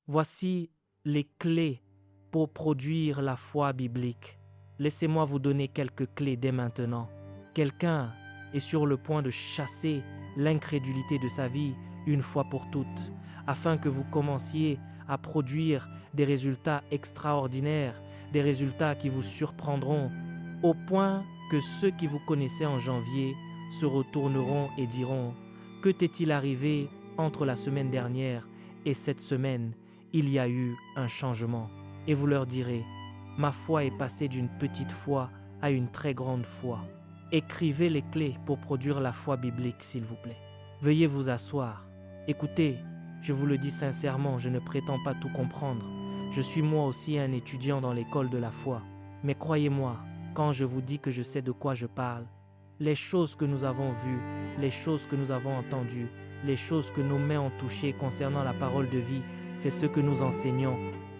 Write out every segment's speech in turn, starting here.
Voici les clés pour produire la foi biblique. Laissez-moi vous donner quelques clés dès maintenant. Quelqu'un est sur le point de chasser l'incrédulité de sa vie une fois pour toutes, afin que vous commenciez à produire des résultats extraordinaires, des résultats qui vous surprendront, au point que ceux qui vous connaissaient en janvier se retourneront et diront « Que t'est-il arrivé entre la semaine dernière et cette semaine ? Il y a eu un changement. » Et vous leur direz « Ma foi est passée d'une petite foi à une très grande foi. » Écrivez les clés pour produire la foi biblique, s'il vous plaît. Veuillez vous asseoir. Écoutez, je vous le dis sincèrement, je ne prétends pas tout comprendre. Je suis moi aussi un étudiant dans l'école de la foi. Mais croyez-moi, quand je vous dis que je sais de quoi je parle, les choses que nous avons vues, les choses que nous avons entendues, les choses que nos mains ont touchées concernant la parole de vie, c'est ce que nous enseignons.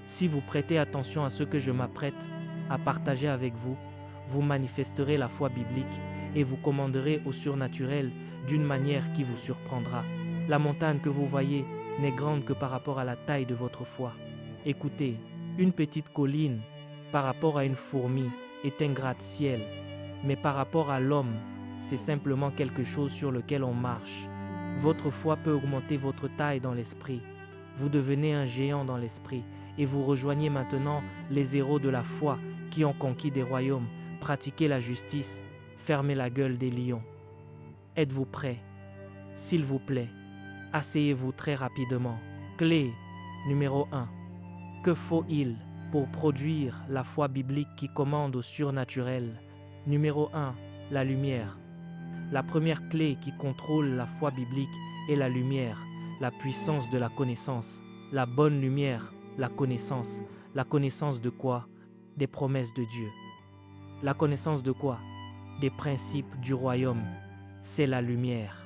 Si vous prêtez attention à ce que je m'apprête à partager avec vous, vous manifesterez la foi biblique et vous commanderez au surnaturel d'une manière qui vous surprendra. La montagne que vous voyez n'est grande que par rapport à la taille de votre foi. Écoutez, une petite colline par rapport à une fourmi est un gratte-ciel, mais par rapport à l'homme, c'est simplement quelque chose sur lequel on marche. Votre foi peut augmenter votre taille dans l'esprit. Vous devenez un géant dans l'esprit et vous rejoignez maintenant les héros de la foi qui ont conquis des royaumes, pratiqué la justice, fermé la gueule des lions. Êtes-vous prêts? S'il vous plaît, asseyez-vous très rapidement. Clé numéro 1. Que faut-il pour produire la foi biblique qui commande au surnaturel? Numéro 1. La lumière. La première clé qui contrôle la foi biblique est la lumière, la puissance de la connaissance, la bonne lumière, la connaissance. La connaissance de quoi? Des promesses de Dieu. La connaissance de quoi? Des principes du royaume. C'est la lumière.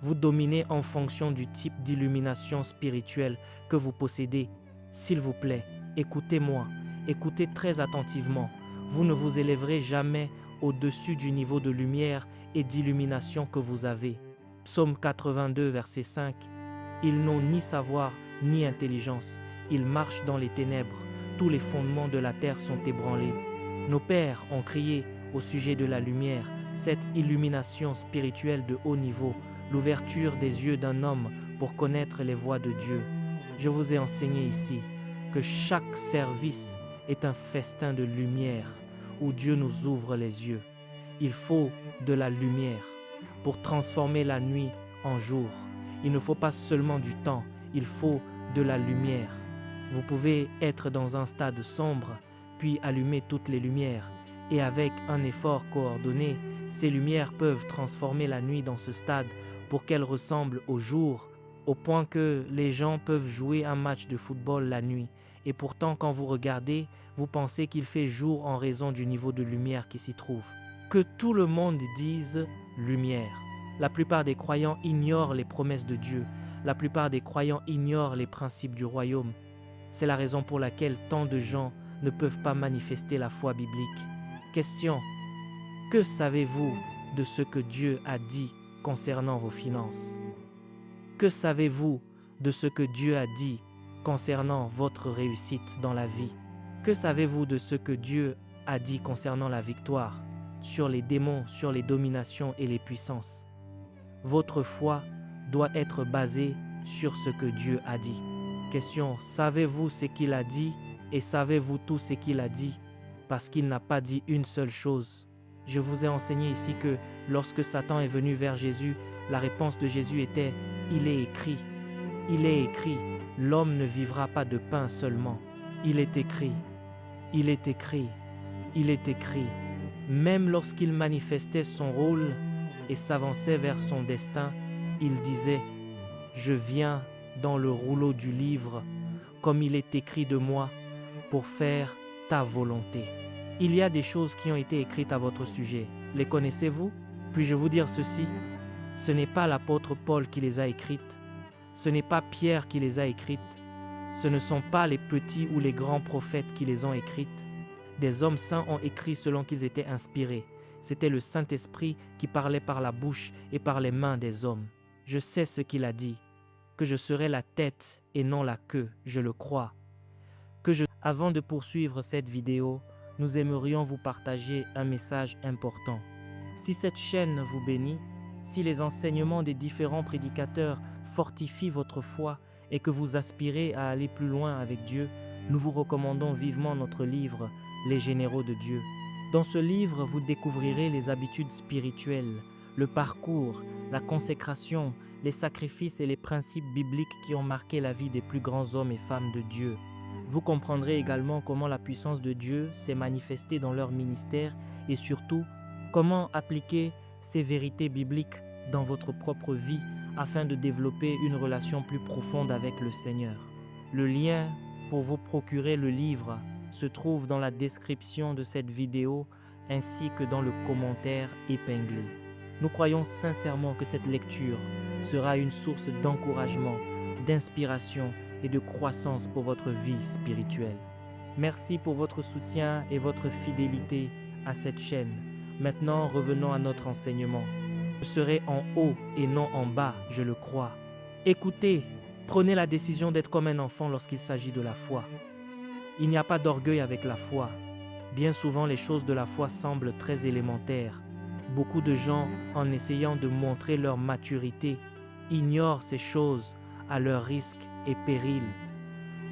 Vous dominez en fonction du type d'illumination spirituelle que vous possédez. S'il vous plaît, écoutez-moi, écoutez très attentivement. Vous ne vous élèverez jamais au-dessus du niveau de lumière et d'illumination que vous avez. Psaume 82, verset 5. Ils n'ont ni savoir ni intelligence. Ils marchent dans les ténèbres. Tous les fondements de la terre sont ébranlés. Nos pères ont crié au sujet de la lumière, cette illumination spirituelle de haut niveau, l'ouverture des yeux d'un homme pour connaître les voies de Dieu. Je vous ai enseigné ici que chaque service est un festin de lumière où Dieu nous ouvre les yeux. Il faut de la lumière pour transformer la nuit en jour. Il ne faut pas seulement du temps, il faut de la lumière. Vous pouvez être dans un stade sombre, puis allumer toutes les lumières. Et avec un effort coordonné, ces lumières peuvent transformer la nuit dans ce stade pour qu'elle ressemble au jour, au point que les gens peuvent jouer un match de football la nuit. Et pourtant, quand vous regardez, vous pensez qu'il fait jour en raison du niveau de lumière qui s'y trouve. Que tout le monde dise « lumière ». La plupart des croyants ignorent les promesses de Dieu. La plupart des croyants ignorent les principes du royaume. C'est la raison pour laquelle tant de gens ne peuvent pas manifester la foi biblique. Question: que savez-vous de ce que Dieu a dit concernant vos finances? Que savez-vous de ce que Dieu a dit concernant votre réussite dans la vie? Que savez-vous de ce que Dieu a dit concernant la victoire sur les démons, sur les dominations et les puissances? Votre foi doit être basée sur ce que Dieu a dit. Question: savez-vous ce qu'il a dit et savez-vous tout ce qu'il a dit? Parce qu'il n'a pas dit une seule chose. Je vous ai enseigné ici que lorsque Satan est venu vers Jésus, la réponse de Jésus était « Il est écrit, il est écrit, l'homme ne vivra pas de pain seulement. Il est écrit, il est écrit, il est écrit. » Même lorsqu'il manifestait son rôle et s'avançait vers son destin, il disait « Je viens dans le rouleau du livre, comme il est écrit de moi, pour faire ta volonté. » Il y a des choses qui ont été écrites à votre sujet. Les connaissez-vous? Puis-je vous dire ceci? Ce n'est pas l'apôtre Paul qui les a écrites. Ce n'est pas Pierre qui les a écrites. Ce ne sont pas les petits ou les grands prophètes qui les ont écrites. Des hommes saints ont écrit selon qu'ils étaient inspirés. C'était le Saint-Esprit qui parlait par la bouche et par les mains des hommes. Je sais ce qu'il a dit, que je serai la tête et non la queue, je le crois. Avant de poursuivre cette vidéo, nous aimerions vous partager un message important. Si cette chaîne vous bénit, si les enseignements des différents prédicateurs fortifient votre foi et que vous aspirez à aller plus loin avec Dieu, nous vous recommandons vivement notre livre « Les généraux de Dieu ». Dans ce livre, vous découvrirez les habitudes spirituelles, le parcours, la consécration, les sacrifices et les principes bibliques qui ont marqué la vie des plus grands hommes et femmes de Dieu. Vous comprendrez également comment la puissance de Dieu s'est manifestée dans leur ministère et surtout, comment appliquer ces vérités bibliques dans votre propre vie afin de développer une relation plus profonde avec le Seigneur. Le lien pour vous procurer le livre se trouve dans la description de cette vidéo ainsi que dans le commentaire épinglé. Nous croyons sincèrement que cette lecture sera une source d'encouragement, d'inspiration et de croissance pour votre vie spirituelle. Merci pour votre soutien et votre fidélité à cette chaîne. Maintenant, revenons à notre enseignement. Je serai en haut et non en bas, je le crois. Écoutez, prenez la décision d'être comme un enfant lorsqu'il s'agit de la foi. Il n'y a pas d'orgueil avec la foi. Bien souvent, les choses de la foi semblent très élémentaires. Beaucoup de gens, en essayant de montrer leur maturité, ignorent ces choses à leur risque et péril.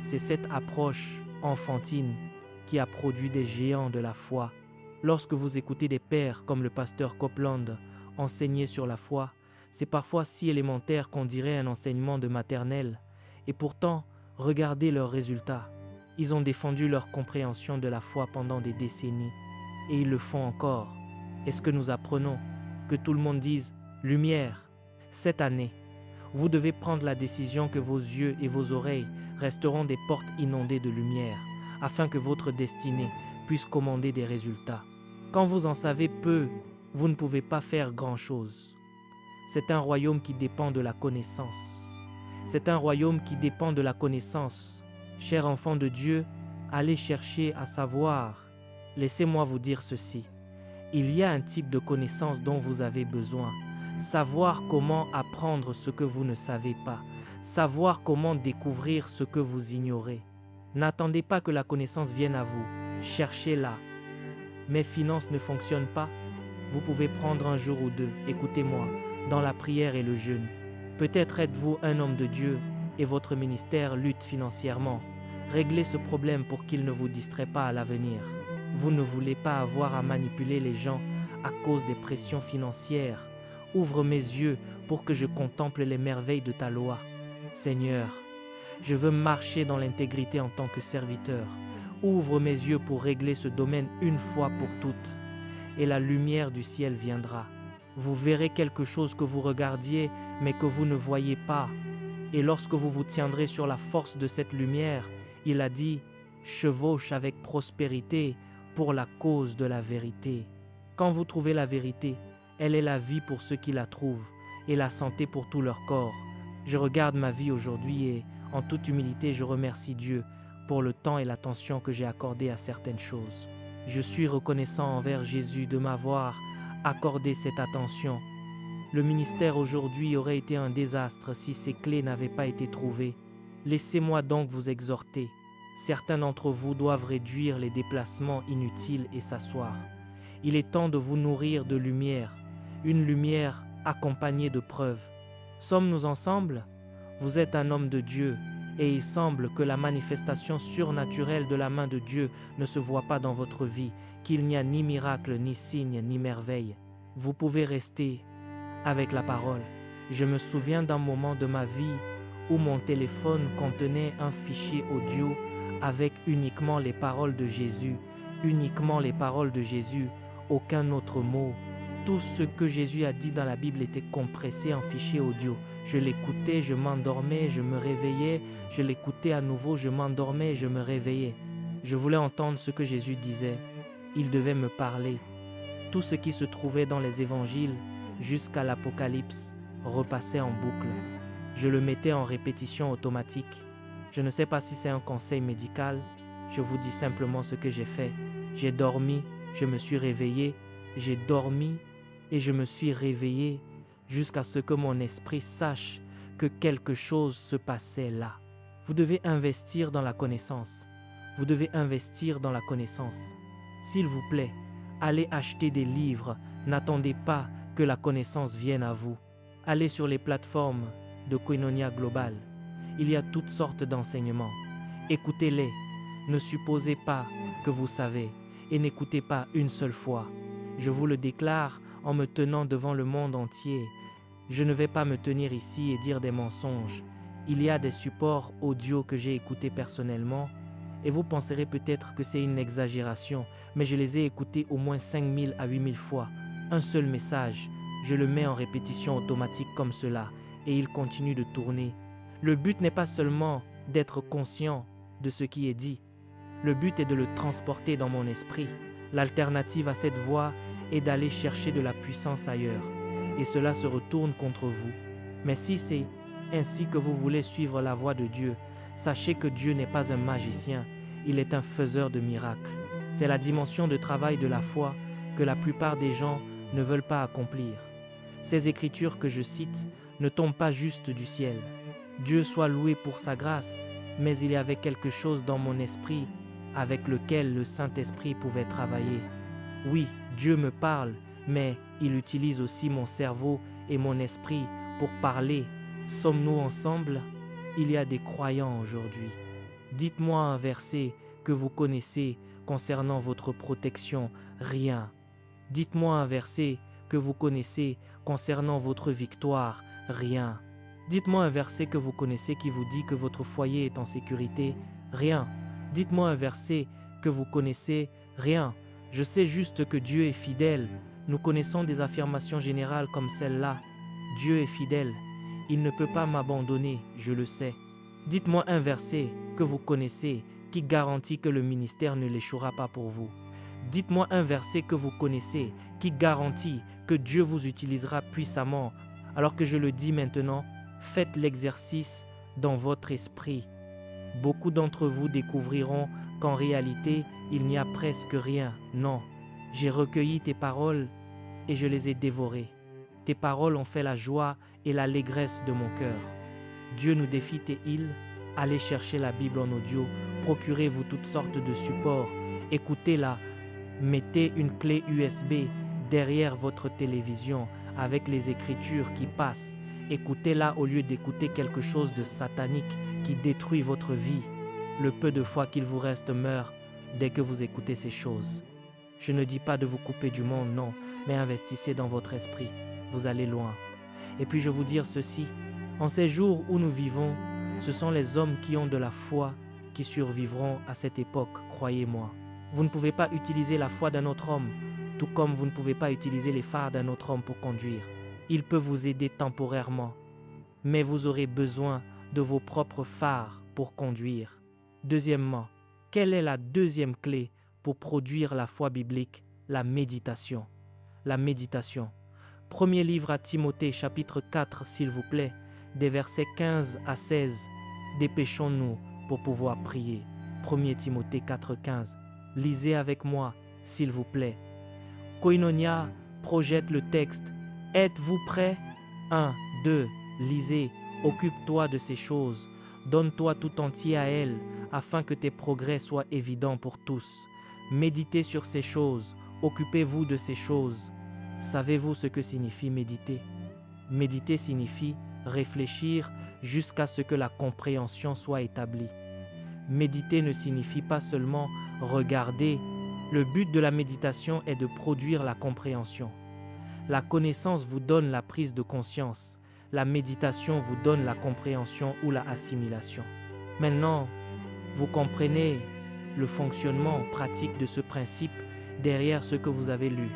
C'est cette approche enfantine qui a produit des géants de la foi. Lorsque vous écoutez des pères comme le pasteur Copeland enseigner sur la foi, c'est parfois si élémentaire qu'on dirait un enseignement de maternelle. Et pourtant, regardez leurs résultats. Ils ont défendu leur compréhension de la foi pendant des décennies. Et ils le font encore. Est-ce que nous apprenons que tout le monde dise « lumière » cette année? Vous devez prendre la décision que vos yeux et vos oreilles resteront des portes inondées de lumière, afin que votre destinée puisse commander des résultats. Quand vous en savez peu, vous ne pouvez pas faire grand-chose. C'est un royaume qui dépend de la connaissance. C'est un royaume qui dépend de la connaissance. Chers enfants de Dieu, allez chercher à savoir. Laissez-moi vous dire ceci. Il y a un type de connaissance dont vous avez besoin. Savoir comment apprendre ce que vous ne savez pas. Savoir comment découvrir ce que vous ignorez. N'attendez pas que la connaissance vienne à vous. Cherchez-la. Mes finances ne fonctionnent pas. Vous pouvez prendre un jour ou deux, écoutez-moi, dans la prière et le jeûne. Peut-être êtes-vous un homme de Dieu et votre ministère lutte financièrement. Réglez ce problème pour qu'il ne vous distrait pas à l'avenir. Vous ne voulez pas avoir à manipuler les gens à cause des pressions financières. Ouvre mes yeux pour que je contemple les merveilles de ta loi. Seigneur, je veux marcher dans l'intégrité en tant que serviteur. Ouvre mes yeux pour régler ce domaine une fois pour toutes. Et la lumière du ciel viendra. Vous verrez quelque chose que vous regardiez, mais que vous ne voyez pas. Et lorsque vous vous tiendrez sur la force de cette lumière, il a dit, chevauche avec prospérité pour la cause de la vérité. Quand vous trouvez la vérité, elle est la vie pour ceux qui la trouvent et la santé pour tout leur corps. Je regarde ma vie aujourd'hui et, en toute humilité, je remercie Dieu pour le temps et l'attention que j'ai accordé à certaines choses. Je suis reconnaissant envers Jésus de m'avoir accordé cette attention. Le ministère aujourd'hui aurait été un désastre si ces clés n'avaient pas été trouvées. Laissez-moi donc vous exhorter. Certains d'entre vous doivent réduire les déplacements inutiles et s'asseoir. Il est temps de vous nourrir de lumière, une lumière accompagnée de preuves. Sommes-nous ensemble? Vous êtes un homme de Dieu et il semble que la manifestation surnaturelle de la main de Dieu ne se voit pas dans votre vie, qu'il n'y a ni miracle, ni signe, ni merveille. Vous pouvez rester avec la parole. Je me souviens d'un moment de ma vie où mon téléphone contenait un fichier audio avec uniquement les paroles de Jésus, uniquement les paroles de Jésus, aucun autre mot. Tout ce que Jésus a dit dans la Bible était compressé en fichier audio. Je l'écoutais, je m'endormais, je me réveillais, je l'écoutais à nouveau, je m'endormais, je me réveillais. Je voulais entendre ce que Jésus disait. Il devait me parler. Tout ce qui se trouvait dans les évangiles jusqu'à l'Apocalypse repassait en boucle. Je le mettais en répétition automatique. Je ne sais pas si c'est un conseil médical, je vous dis simplement ce que j'ai fait. J'ai dormi, je me suis réveillé, j'ai dormi et je me suis réveillé jusqu'à ce que mon esprit sache que quelque chose se passait là. Vous devez investir dans la connaissance. Vous devez investir dans la connaissance. S'il vous plaît, allez acheter des livres. N'attendez pas que la connaissance vienne à vous. Allez sur les plateformes de Koinonia Global. Il y a toutes sortes d'enseignements. Écoutez-les. Ne supposez pas que vous savez et n'écoutez pas une seule fois. Je vous le déclare en me tenant devant le monde entier. Je ne vais pas me tenir ici et dire des mensonges. Il y a des supports audio que j'ai écoutés personnellement et vous penserez peut-être que c'est une exagération, mais je les ai écoutés au moins 5000 à 8000 fois. Un seul message, je le mets en répétition automatique comme cela et il continue de tourner. Le but n'est pas seulement d'être conscient de ce qui est dit. Le but est de le transporter dans mon esprit. L'alternative à cette voie est d'aller chercher de la puissance ailleurs. Et cela se retourne contre vous. Mais si c'est ainsi que vous voulez suivre la voie de Dieu, sachez que Dieu n'est pas un magicien, il est un faiseur de miracles. C'est la dimension de travail de la foi que la plupart des gens ne veulent pas accomplir. Ces écritures que je cite ne tombent pas juste du ciel. Dieu soit loué pour sa grâce, mais il y avait quelque chose dans mon esprit avec lequel le Saint-Esprit pouvait travailler. Oui, Dieu me parle, mais il utilise aussi mon cerveau et mon esprit pour parler. Sommes-nous ensemble? Il y a des croyants aujourd'hui. Dites-moi un verset que vous connaissez concernant votre protection. Rien. Dites-moi un verset que vous connaissez concernant votre victoire. Rien. Dites-moi un verset que vous connaissez qui vous dit que votre foyer est en sécurité. Rien. Dites-moi un verset que vous connaissez. Rien. Je sais juste que Dieu est fidèle. Nous connaissons des affirmations générales comme celle-là. Dieu est fidèle. Il ne peut pas m'abandonner, je le sais. Dites-moi un verset que vous connaissez qui garantit que le ministère ne l'échouera pas pour vous. Dites-moi un verset que vous connaissez qui garantit que Dieu vous utilisera puissamment. Alors que je le dis maintenant, faites l'exercice dans votre esprit. Beaucoup d'entre vous découvriront qu'en réalité, il n'y a presque rien. Non, j'ai recueilli tes paroles et je les ai dévorées. Tes paroles ont fait la joie et l'allégresse de mon cœur. Dieu nous défie tes îles. Allez chercher la Bible en audio. Procurez-vous toutes sortes de supports. Écoutez-la. Mettez une clé USB derrière votre télévision avec les écritures qui passent. Écoutez-la au lieu d'écouter quelque chose de satanique qui détruit votre vie. Le peu de foi qu'il vous reste meurt dès que vous écoutez ces choses. Je ne dis pas de vous couper du monde, non, mais investissez dans votre esprit. Vous allez loin. Et puis je vous dire ceci, en ces jours où nous vivons, ce sont les hommes qui ont de la foi qui survivront à cette époque, croyez-moi. Vous ne pouvez pas utiliser la foi d'un autre homme, tout comme vous ne pouvez pas utiliser les phares d'un autre homme pour conduire. Il peut vous aider temporairement, mais vous aurez besoin de vos propres phares pour conduire. Deuxièmement, quelle est la deuxième clé pour produire la foi biblique? La méditation. La méditation. Premier livre à Timothée, chapitre 4, s'il vous plaît, des versets 15 à 16. Dépêchons-nous pour pouvoir prier. 1 Timothée 4, 15. Lisez avec moi, s'il vous plaît. Koinonia projette le texte. Êtes-vous prêts? 1, 2, lisez. Occupe-toi de ces choses. Donne-toi tout entier à elles, afin que tes progrès soient évidents pour tous. Méditez sur ces choses. Occupez-vous de ces choses. Savez-vous ce que signifie méditer? Méditer signifie réfléchir jusqu'à ce que la compréhension soit établie. Méditer ne signifie pas seulement regarder. Le but de la méditation est de produire la compréhension. La connaissance vous donne la prise de conscience. La méditation vous donne la compréhension ou la assimilation. Maintenant, vous comprenez le fonctionnement pratique de ce principe derrière ce que vous avez lu.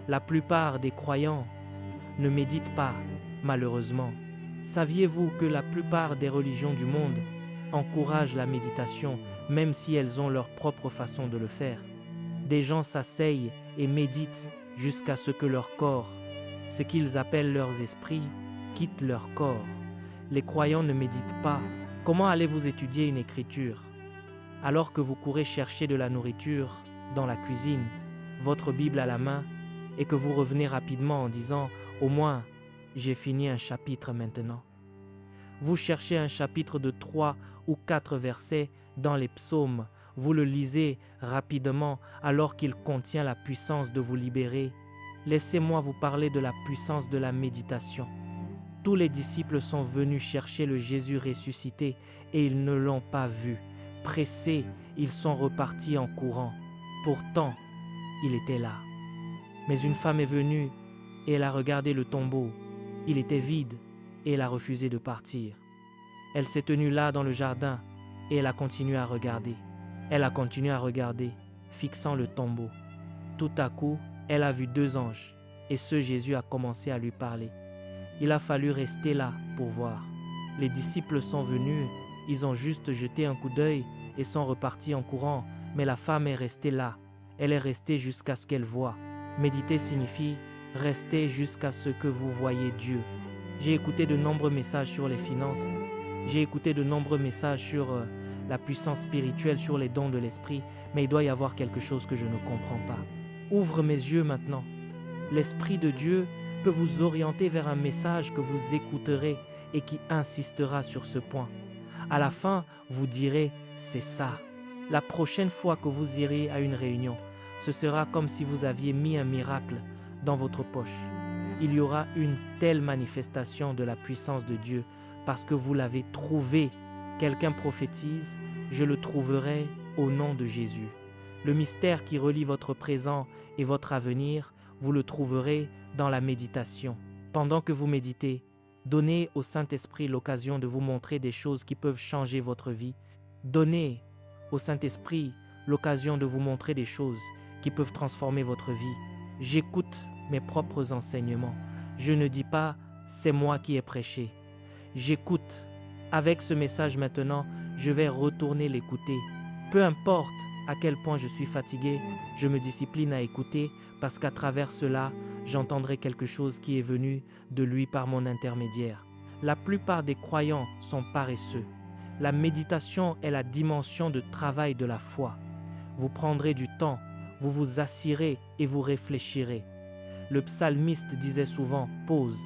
La plupart des croyants ne méditent pas, malheureusement. Saviez-vous que la plupart des religions du monde encouragent la méditation, même si elles ont leur propre façon de le faire? Des gens s'asseyent et méditent jusqu'à ce que leur corps, ce qu'ils appellent leurs esprits, quitte leur corps. Les croyants ne méditent pas. Comment allez-vous étudier une écriture alors que vous courez chercher de la nourriture dans la cuisine, votre Bible à la main, et que vous revenez rapidement en disant « Au moins, j'ai fini un chapitre maintenant ». Vous cherchez un chapitre de 3 ou 4 versets dans les psaumes. Vous le lisez rapidement alors qu'il contient la puissance de vous libérer. Laissez-moi vous parler de la puissance de la méditation. Tous les disciples sont venus chercher le Jésus ressuscité et ils ne l'ont pas vu. Pressés, ils sont repartis en courant. Pourtant, il était là. Mais une femme est venue et elle a regardé le tombeau. Il était vide et elle a refusé de partir. Elle s'est tenue là dans le jardin et elle a continué à regarder. Elle a continué à regarder, fixant le tombeau. Tout à coup, elle a vu 2 anges et ce Jésus a commencé à lui parler. Il a fallu rester là pour voir. Les disciples sont venus, ils ont juste jeté un coup d'œil et sont repartis en courant, mais la femme est restée là. Elle est restée jusqu'à ce qu'elle voie. Méditer signifie rester jusqu'à ce que vous voyez Dieu. J'ai écouté de nombreux messages sur les finances. J'ai écouté de nombreux messages sur la puissance spirituelle, sur les dons de l'esprit, mais il doit y avoir quelque chose que je ne comprends pas. Ouvre mes yeux maintenant. L'Esprit de Dieu peut vous orienter vers un message que vous écouterez et qui insistera sur ce point. À la fin, vous direz « c'est ça ». La prochaine fois que vous irez à une réunion, ce sera comme si vous aviez mis un miracle dans votre poche. Il y aura une telle manifestation de la puissance de Dieu parce que vous l'avez trouvé. Quelqu'un prophétise « je le trouverai au nom de Jésus ». Le mystère qui relie votre présent et votre avenir, vous le trouverez dans la méditation. Pendant que vous méditez, donnez au Saint-Esprit l'occasion de vous montrer des choses qui peuvent changer votre vie. Donnez au Saint-Esprit l'occasion de vous montrer des choses qui peuvent transformer votre vie. J'écoute mes propres enseignements. Je ne dis pas « c'est moi qui ai prêché ». J'écoute. Avec ce message maintenant, je vais retourner l'écouter. Peu importe à quel point je suis fatigué, je me discipline à écouter parce qu'à travers cela, j'entendrai quelque chose qui est venu de lui par mon intermédiaire. La plupart des croyants sont paresseux. La méditation est la dimension de travail de la foi. Vous prendrez du temps, vous vous assirez et vous réfléchirez. Le psalmiste disait souvent « pause ».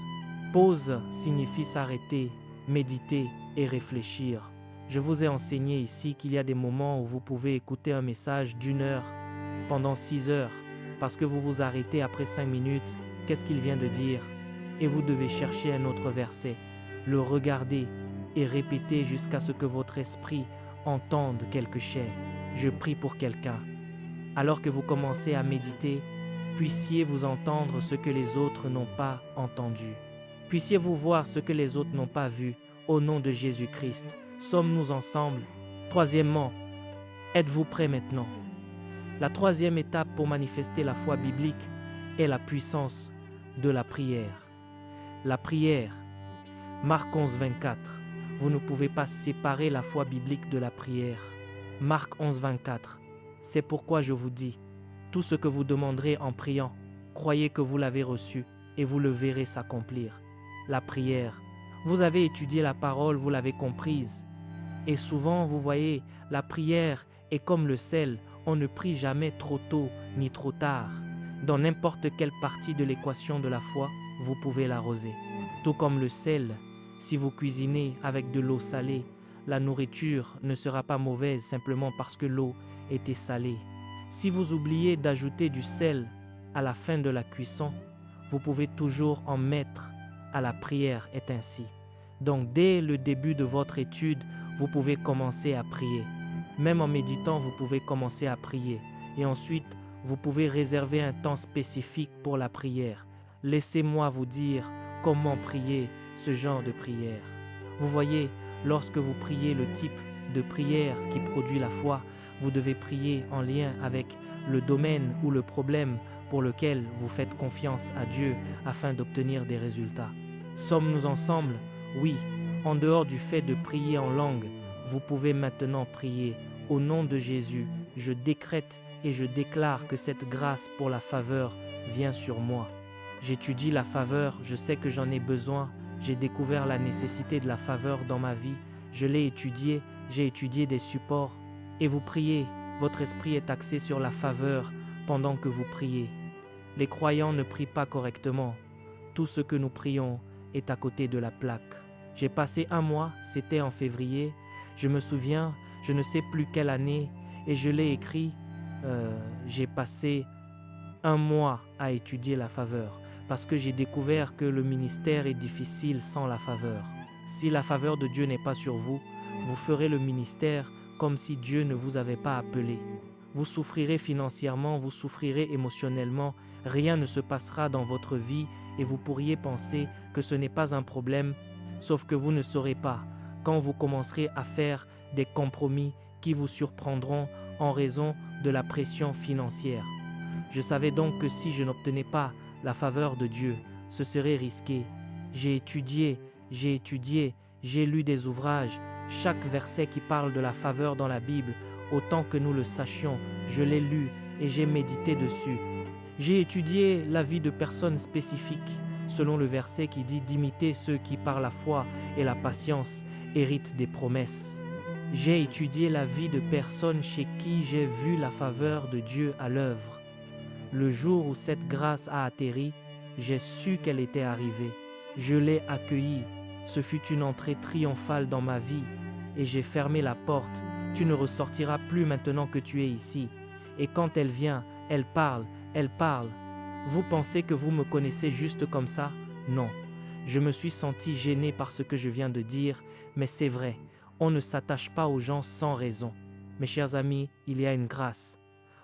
Pause signifie s'arrêter, méditer et réfléchir. Je vous ai enseigné ici qu'il y a des moments où vous pouvez écouter un message d'1 heure pendant 6 heures parce que vous vous arrêtez après 5 minutes, qu'est-ce qu'il vient de dire? Et vous devez chercher un autre verset, le regarder et répéter jusqu'à ce que votre esprit entende quelque chose. Je prie pour quelqu'un. Alors que vous commencez à méditer, puissiez-vous entendre ce que les autres n'ont pas entendu. Puissiez-vous voir ce que les autres n'ont pas vu au nom de Jésus-Christ. Sommes-nous ensemble? Troisièmement, êtes-vous prêts maintenant? La troisième étape pour manifester la foi biblique est la puissance de la prière. La prière, Marc 11, 24. Vous ne pouvez pas séparer la foi biblique de la prière. Marc 11, 24. C'est pourquoi je vous dis, tout ce que vous demanderez en priant, croyez que vous l'avez reçu et vous le verrez s'accomplir. La prière. Vous avez étudié la parole, vous l'avez comprise. Et souvent, vous voyez, la prière est comme le sel, on ne prie jamais trop tôt ni trop tard. Dans n'importe quelle partie de l'équation de la foi, vous pouvez l'arroser. Tout comme le sel, si vous cuisinez avec de l'eau salée, la nourriture ne sera pas mauvaise simplement parce que l'eau était salée. Si vous oubliez d'ajouter du sel à la fin de la cuisson, vous pouvez toujours en mettre. À la prière est ainsi. Donc dès le début de votre étude, vous pouvez commencer à prier. Même en méditant, vous pouvez commencer à prier. Et ensuite, vous pouvez réserver un temps spécifique pour la prière. Laissez-moi vous dire comment prier ce genre de prière. Vous voyez, lorsque vous priez le type de prière qui produit la foi, vous devez prier en lien avec le domaine ou le problème pour lequel vous faites confiance à Dieu afin d'obtenir des résultats. Sommes-nous ensemble? Oui. En dehors du fait de prier en langue, vous pouvez maintenant prier. Au nom de Jésus, je décrète et je déclare que cette grâce pour la faveur vient sur moi. J'étudie la faveur, je sais que j'en ai besoin. J'ai découvert la nécessité de la faveur dans ma vie. Je l'ai étudié, j'ai étudié des supports. Et vous priez, votre esprit est axé sur la faveur pendant que vous priez. Les croyants ne prient pas correctement. Tout ce que nous prions est à côté de la plaque. J'ai passé un mois, c'était en février, je me souviens, je ne sais plus quelle année, et je l'ai écrit, j'ai passé un mois à étudier la faveur, parce que j'ai découvert que le ministère est difficile sans la faveur. Si la faveur de Dieu n'est pas sur vous, vous ferez le ministère comme si Dieu ne vous avait pas appelé. Vous souffrirez financièrement, vous souffrirez émotionnellement, rien ne se passera dans votre vie et vous pourriez penser que ce n'est pas un problème, sauf que vous ne saurez pas quand vous commencerez à faire des compromis qui vous surprendront en raison de la pression financière. Je savais donc que si je n'obtenais pas la faveur de Dieu, ce serait risqué. J'ai étudié, j'ai lu des ouvrages, chaque verset qui parle de la faveur dans la Bible, autant que nous le sachions, je l'ai lu et j'ai médité dessus. J'ai étudié la vie de personnes spécifiques, selon le verset qui dit d'imiter ceux qui par la foi et la patience héritent des promesses. J'ai étudié la vie de personnes chez qui j'ai vu la faveur de Dieu à l'œuvre. Le jour où cette grâce a atterri, j'ai su qu'elle était arrivée. Je l'ai accueillie. Ce fut une entrée triomphale dans ma vie et j'ai fermé la porte. Tu ne ressortiras plus maintenant que tu es ici. Et quand elle vient, elle parle. Vous pensez que vous me connaissez juste comme ça? Non. Je me suis senti gêné par ce que je viens de dire, mais c'est vrai, on ne s'attache pas aux gens sans raison. Mes chers amis, il y a une grâce.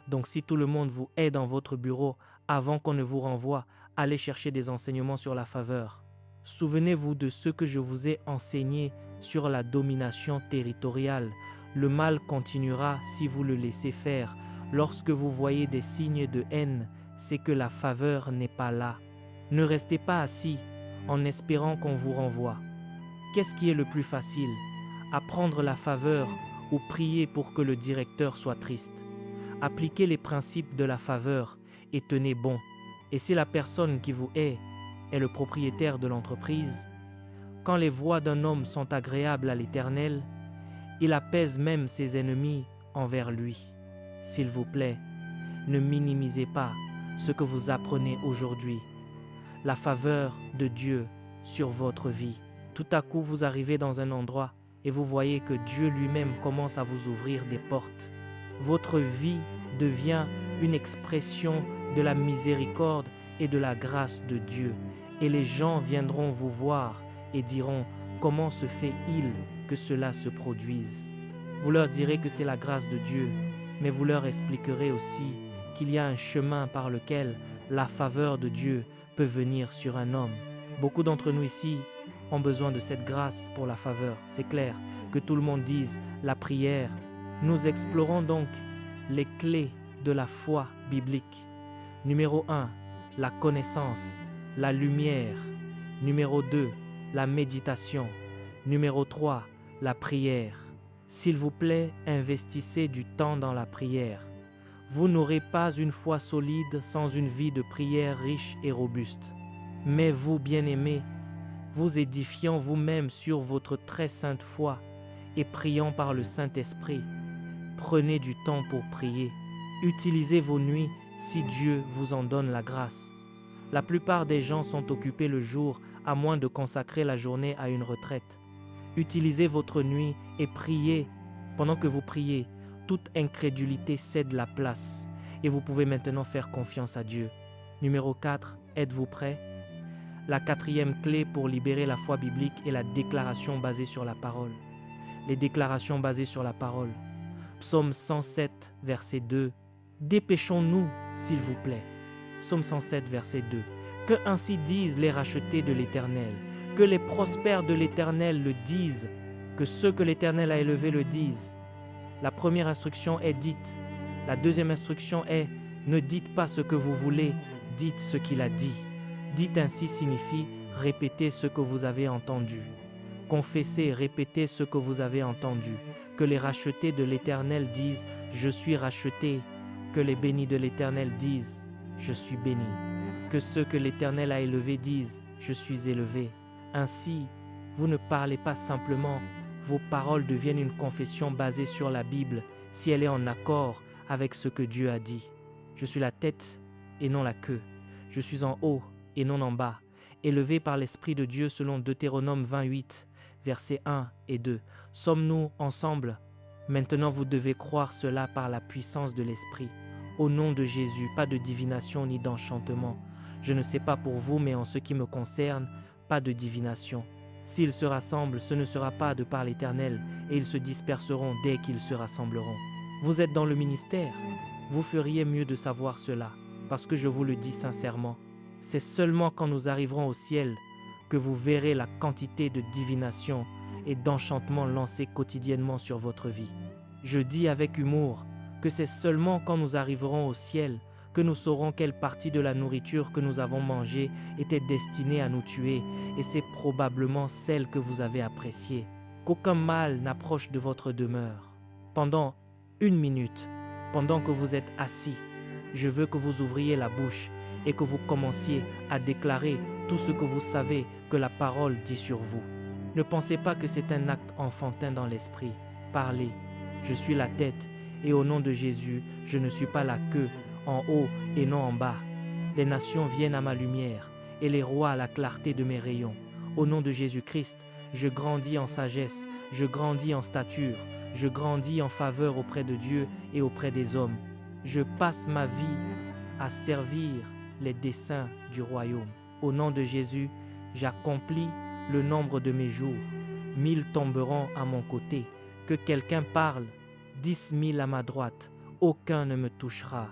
Donc si tout le monde vous est dans votre bureau, avant qu'on ne vous renvoie, allez chercher des enseignements sur la faveur. Souvenez-vous de ce que je vous ai enseigné sur la domination territoriale. Le mal continuera si vous le laissez faire. Lorsque vous voyez des signes de haine, c'est que la faveur n'est pas là. Ne restez pas assis en espérant qu'on vous renvoie. Qu'est-ce qui est le plus facile? Apprendre la faveur ou prier pour que le directeur soit triste? Appliquez les principes de la faveur et tenez bon. Et si la personne qui vous est le propriétaire de l'entreprise, quand les voies d'un homme sont agréables à l'Éternel, il apaise même ses ennemis envers lui. S'il vous plaît, ne minimisez pas ce que vous apprenez aujourd'hui. La faveur de Dieu sur votre vie. Tout à coup, vous arrivez dans un endroit et vous voyez que Dieu lui-même commence à vous ouvrir des portes. Votre vie devient une expression de la miséricorde et de la grâce de Dieu. Et les gens viendront vous voir et diront « Comment se fait-il que cela se produise ?» Vous leur direz que c'est la grâce de Dieu, mais vous leur expliquerez aussi qu'il y a un chemin par lequel la faveur de Dieu peut venir sur un homme. Beaucoup d'entre nous ici ont besoin de cette grâce pour la faveur. C'est clair, que tout le monde dise la prière. Nous explorons donc les clés de la foi biblique. Numéro 1, la connaissance, la lumière. Numéro 2, la méditation. Numéro 3, la prière. S'il vous plaît, investissez du temps dans la prière. Vous n'aurez pas une foi solide sans une vie de prière riche et robuste. Mais vous, bien-aimés, vous édifiant vous-même sur votre très sainte foi et priant par le Saint-Esprit, prenez du temps pour prier. Utilisez vos nuits si Dieu vous en donne la grâce. La plupart des gens sont occupés le jour à moins de consacrer la journée à une retraite. Utilisez votre nuit et priez. Pendant que vous priez, toute incrédulité cède la place et vous pouvez maintenant faire confiance à Dieu. Numéro 4, êtes-vous prêts? La quatrième clé pour libérer la foi biblique est la déclaration basée sur la parole. Les déclarations basées sur la parole. Psaume 107, verset 2. Dépêchons-nous, s'il vous plaît. Psaume 107, verset 2. Que ainsi disent les rachetés de l'Éternel, que les prospères de l'Éternel le disent, que ceux que l'Éternel a élevés le disent. La première instruction est dite. La deuxième instruction est ne dites pas ce que vous voulez, dites ce qu'il a dit. Dites ainsi signifie répétez ce que vous avez entendu. Confessez, répétez ce que vous avez entendu. Que les rachetés de l'Éternel disent je suis racheté. Que les bénis de l'Éternel disent je suis béni. Que ceux que l'Éternel a élevés disent je suis élevé. Ainsi, vous ne parlez pas simplement, vos paroles deviennent une confession basée sur la Bible si elle est en accord avec ce que Dieu a dit. Je suis la tête et non la queue. Je suis en haut et non en bas, élevé par l'Esprit de Dieu selon Deutéronome 28. versets 1 et 2. Sommes-nous ensemble? Maintenant vous devez croire cela par la puissance de l'Esprit. Au nom de Jésus, pas de divination ni d'enchantement. Je ne sais pas pour vous, mais en ce qui me concerne, pas de divination. S'ils se rassemblent, ce ne sera pas de par l'Éternel, et ils se disperseront dès qu'ils se rassembleront. Vous êtes dans le ministère. Vous feriez mieux de savoir cela, parce que je vous le dis sincèrement. C'est seulement quand nous arriverons au ciel que vous verrez la quantité de divination et d'enchantement lancés quotidiennement sur votre vie. Je dis avec humour que c'est seulement quand nous arriverons au ciel que nous saurons quelle partie de la nourriture que nous avons mangée était destinée à nous tuer, et c'est probablement celle que vous avez appréciée. Qu'aucun mal n'approche de votre demeure. Pendant 1 minute, pendant que vous êtes assis, je veux que vous ouvriez la bouche et que vous commenciez à déclarer tout ce que vous savez que la parole dit sur vous. Ne pensez pas que c'est un acte enfantin dans l'esprit. Parlez. Je suis la tête, et au nom de Jésus, je ne suis pas la queue, en haut et non en bas. Les nations viennent à ma lumière, et les rois à la clarté de mes rayons. Au nom de Jésus-Christ, je grandis en sagesse, je grandis en stature, je grandis en faveur auprès de Dieu et auprès des hommes. Je passe ma vie à servir les desseins du royaume. Au nom de Jésus, j'accomplis le nombre de mes jours. 1000 tomberont à mon côté. Que quelqu'un parle, 10 000 à ma droite, aucun ne me touchera.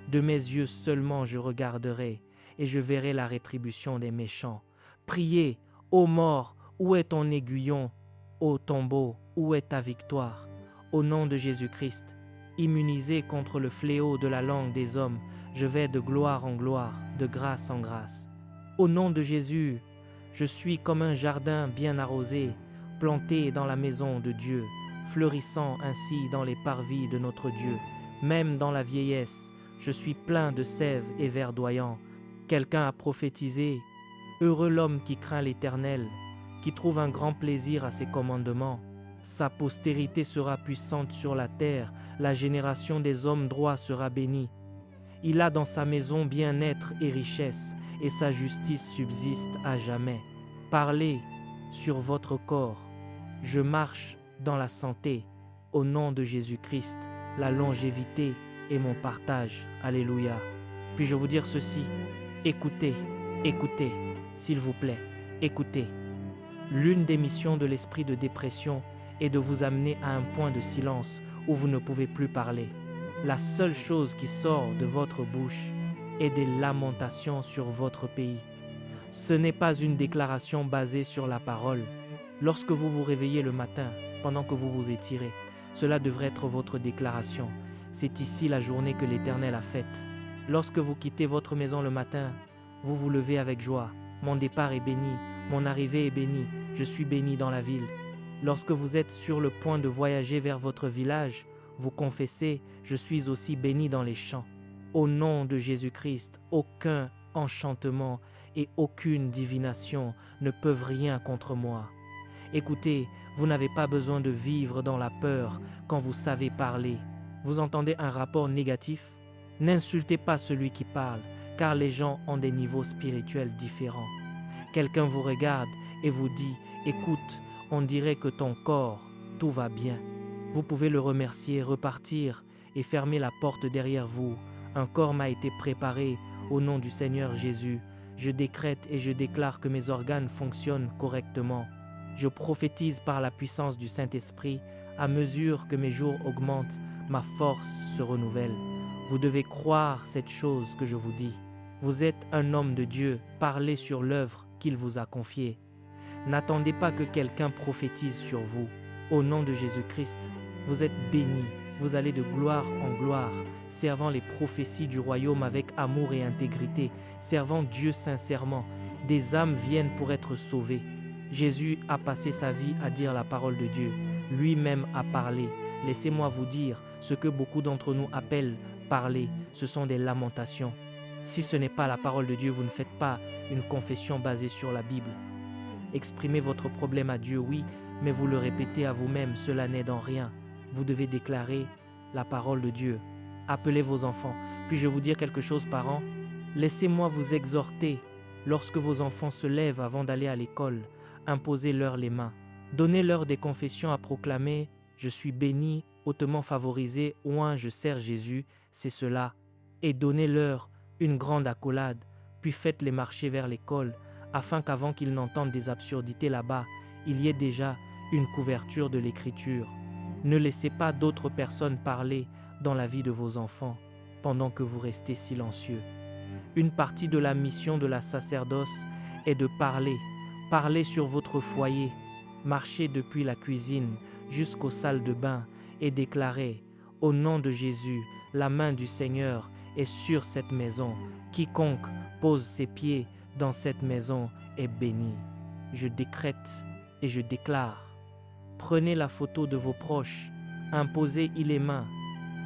De mes yeux seulement je regarderai, et je verrai la rétribution des méchants. Priez, ô mort, où est ton aiguillon? Ô tombeau, où est ta victoire? Au nom de Jésus-Christ, immunisé contre le fléau de la langue des hommes, je vais de gloire en gloire, de grâce en grâce. Au nom de Jésus, je suis comme un jardin bien arrosé, planté dans la maison de Dieu, fleurissant ainsi dans les parvis de notre Dieu. Même dans la vieillesse, je suis plein de sève et verdoyant. Quelqu'un a prophétisé, heureux l'homme qui craint l'Éternel, qui trouve un grand plaisir à ses commandements. Sa postérité sera puissante sur la terre, la génération des hommes droits sera bénie. Il a dans sa maison bien-être et richesse, et sa justice subsiste à jamais. Parlez sur votre corps. Je marche dans la santé, au nom de Jésus-Christ, la longévité est mon partage. Alléluia. Puis-je vous dire ceci? Écoutez, écoutez, s'il vous plaît, écoutez. L'une des missions de l'esprit de dépression est de vous amener à un point de silence où vous ne pouvez plus parler. La seule chose qui sort de votre bouche est des lamentations sur votre pays. Ce n'est pas une déclaration basée sur la parole. Lorsque vous vous réveillez le matin, pendant que vous vous étirez, cela devrait être votre déclaration. C'est ici la journée que l'Éternel a faite. Lorsque vous quittez votre maison le matin, vous vous levez avec joie. Mon départ est béni, mon arrivée est bénie, je suis béni dans la ville. Lorsque vous êtes sur le point de voyager vers votre village, vous confessez, je suis aussi béni dans les champs. Au nom de Jésus-Christ, aucun enchantement et aucune divination ne peuvent rien contre moi. Écoutez, vous n'avez pas besoin de vivre dans la peur quand vous savez parler. Vous entendez un rapport négatif? N'insultez pas celui qui parle, car les gens ont des niveaux spirituels différents. Quelqu'un vous regarde et vous dit « Écoute, on dirait que ton corps, tout va bien ». Vous pouvez le remercier, repartir et fermer la porte derrière vous. Un corps m'a été préparé au nom du Seigneur Jésus. Je décrète et je déclare que mes organes fonctionnent correctement. Je prophétise par la puissance du Saint-Esprit. À mesure que mes jours augmentent, ma force se renouvelle. Vous devez croire cette chose que je vous dis. Vous êtes un homme de Dieu, parlez sur l'œuvre qu'il vous a confiée. N'attendez pas que quelqu'un prophétise sur vous. Au nom de Jésus-Christ, vous êtes bénis. Vous allez de gloire en gloire, servant les prophéties du royaume avec amour et intégrité, servant Dieu sincèrement. Des âmes viennent pour être sauvées. Jésus a passé sa vie à dire la parole de Dieu. Lui-même a parlé. Laissez-moi vous dire, ce que beaucoup d'entre nous appellent parler, ce sont des lamentations. Si ce n'est pas la parole de Dieu, vous ne faites pas une confession basée sur la Bible. Exprimez votre problème à Dieu, oui, mais vous le répétez à vous-même, cela n'aide en rien. Vous devez déclarer la parole de Dieu. Appelez vos enfants. Puis-je vous dire quelque chose, parents? Laissez-moi vous exhorter. Lorsque vos enfants se lèvent avant d'aller à l'école, imposez-leur les mains. Donnez-leur des confessions à proclamer « Je suis béni, hautement favorisé, ouin, je sers Jésus, c'est cela ». Et donnez-leur une grande accolade, puis faites-les marcher vers l'école, afin qu'avant qu'ils n'entendent des absurdités là-bas, il y ait déjà une couverture de l'Écriture. Ne laissez pas d'autres personnes parler dans la vie de vos enfants, pendant que vous restez silencieux. Une partie de la mission de la sacerdoce est de parler sur votre foyer, marcher depuis la cuisine jusqu'aux salles de bain et déclarer « Au nom de Jésus, la main du Seigneur est sur cette maison. Quiconque pose ses pieds dans cette maison est béni. » Je décrète et je déclare. Prenez la photo de vos proches, imposez-y les mains.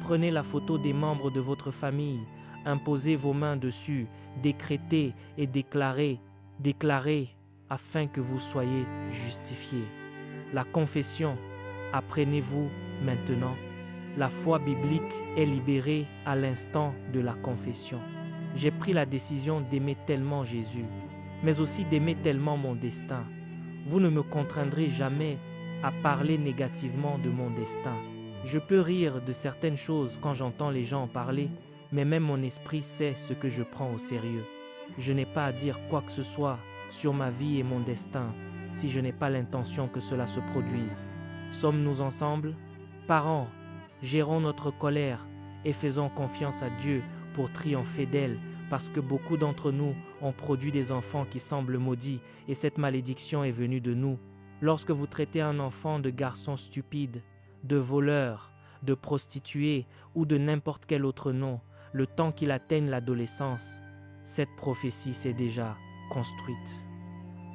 Prenez la photo des membres de votre famille, imposez vos mains dessus, décrétez et déclarez afin que vous soyez justifiés. La confession, apprenez-vous maintenant. La foi biblique est libérée à l'instant de la confession. J'ai pris la décision d'aimer tellement Jésus, mais aussi d'aimer tellement mon destin. Vous ne me contraindrez jamais à parler négativement de mon destin. Je peux rire de certaines choses quand j'entends les gens en parler, mais même mon esprit sait ce que je prends au sérieux. Je n'ai pas à dire quoi que ce soit sur ma vie et mon destin si je n'ai pas l'intention que cela se produise. Sommes-nous ensemble? Parents, gérons notre colère et faisons confiance à Dieu pour triompher d'elle, parce que beaucoup d'entre nous ont produit des enfants qui semblent maudits et cette malédiction est venue de nous. Lorsque vous traitez un enfant de garçon stupide, de voleur, de prostituée ou de n'importe quel autre nom, le temps qu'il atteigne l'adolescence, cette prophétie s'est déjà construite.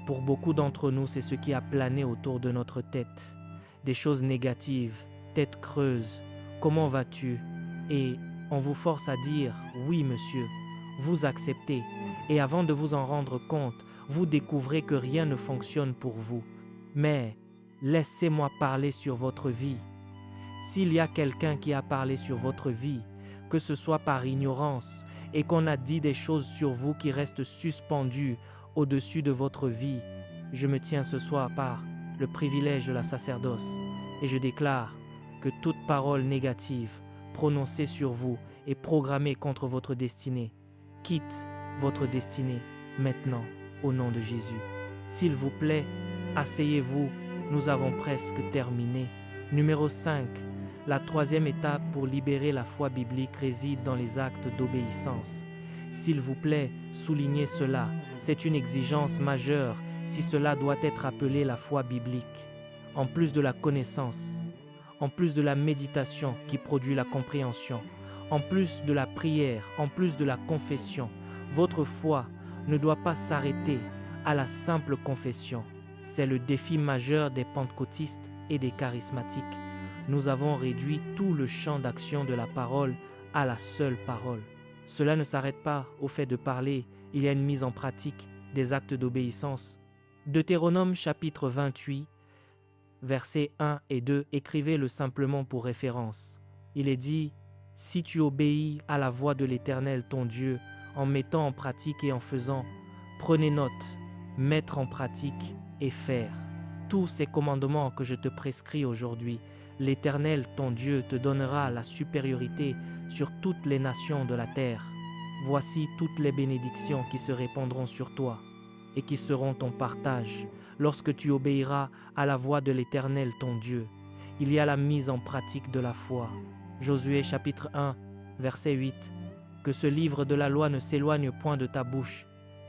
Pour beaucoup d'entre nous, c'est ce qui a plané autour de notre tête. Des choses négatives, tête creuse, comment vas-tu? Et on vous force à dire « oui monsieur », vous acceptez, et avant de vous en rendre compte, vous découvrez que rien ne fonctionne pour vous. Mais laissez-moi parler sur votre vie. S'il y a quelqu'un qui a parlé sur votre vie, que ce soit par ignorance, et qu'on a dit des choses sur vous qui restent suspendues au-dessus de votre vie, je me tiens ce soir par le privilège de la sacerdoce, et je déclare que toute parole négative prononcée sur vous et programmée contre votre destinée quitte votre destinée maintenant au nom de Jésus. S'il vous plaît, asseyez-vous, nous avons presque terminé. Numéro 5. La troisième étape pour libérer la foi biblique réside dans les actes d'obéissance. S'il vous plaît, soulignez cela. C'est une exigence majeure si cela doit être appelé la foi biblique. En plus de la connaissance, en plus de la méditation qui produit la compréhension, en plus de la prière, en plus de la confession, votre foi ne doit pas s'arrêter à la simple confession. C'est le défi majeur des pentecôtistes et des charismatiques. Nous avons réduit tout le champ d'action de la parole à la seule parole. Cela ne s'arrête pas au fait de parler, il y a une mise en pratique des actes d'obéissance. Deutéronome chapitre 28, versets 1 et 2, écrivez-le simplement pour référence. Il est dit « Si tu obéis à la voix de l'Éternel ton Dieu, en mettant en pratique et en faisant, prenez note, mettre en pratique et faire. Tous ces commandements que je te prescris aujourd'hui, l'Éternel ton Dieu te donnera la supériorité sur toutes les nations de la terre. Voici toutes les bénédictions qui se répandront sur toi et qui seront ton partage lorsque tu obéiras à la voix de l'Éternel ton Dieu. Il y a la mise en pratique de la foi. Josué chapitre 1, verset 8. Que ce livre de la loi ne s'éloigne point de ta bouche.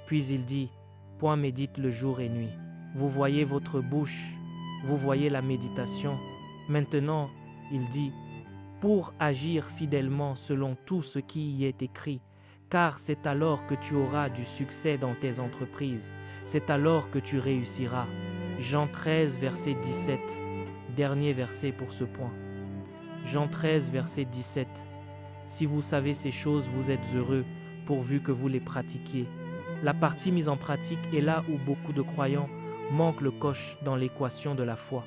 Puis il dit, point médite le jour et nuit. Vous voyez votre bouche, vous voyez la méditation. Maintenant, il dit, pour agir fidèlement selon tout ce qui y est écrit, car c'est alors que tu auras du succès dans tes entreprises, c'est alors que tu réussiras. Jean 13, verset 17, dernier verset pour ce point. Jean 13, verset 17. Si vous savez ces choses, vous êtes heureux, pourvu que vous les pratiquiez. La partie mise en pratique est là où beaucoup de croyants manquent le coche dans l'équation de la foi.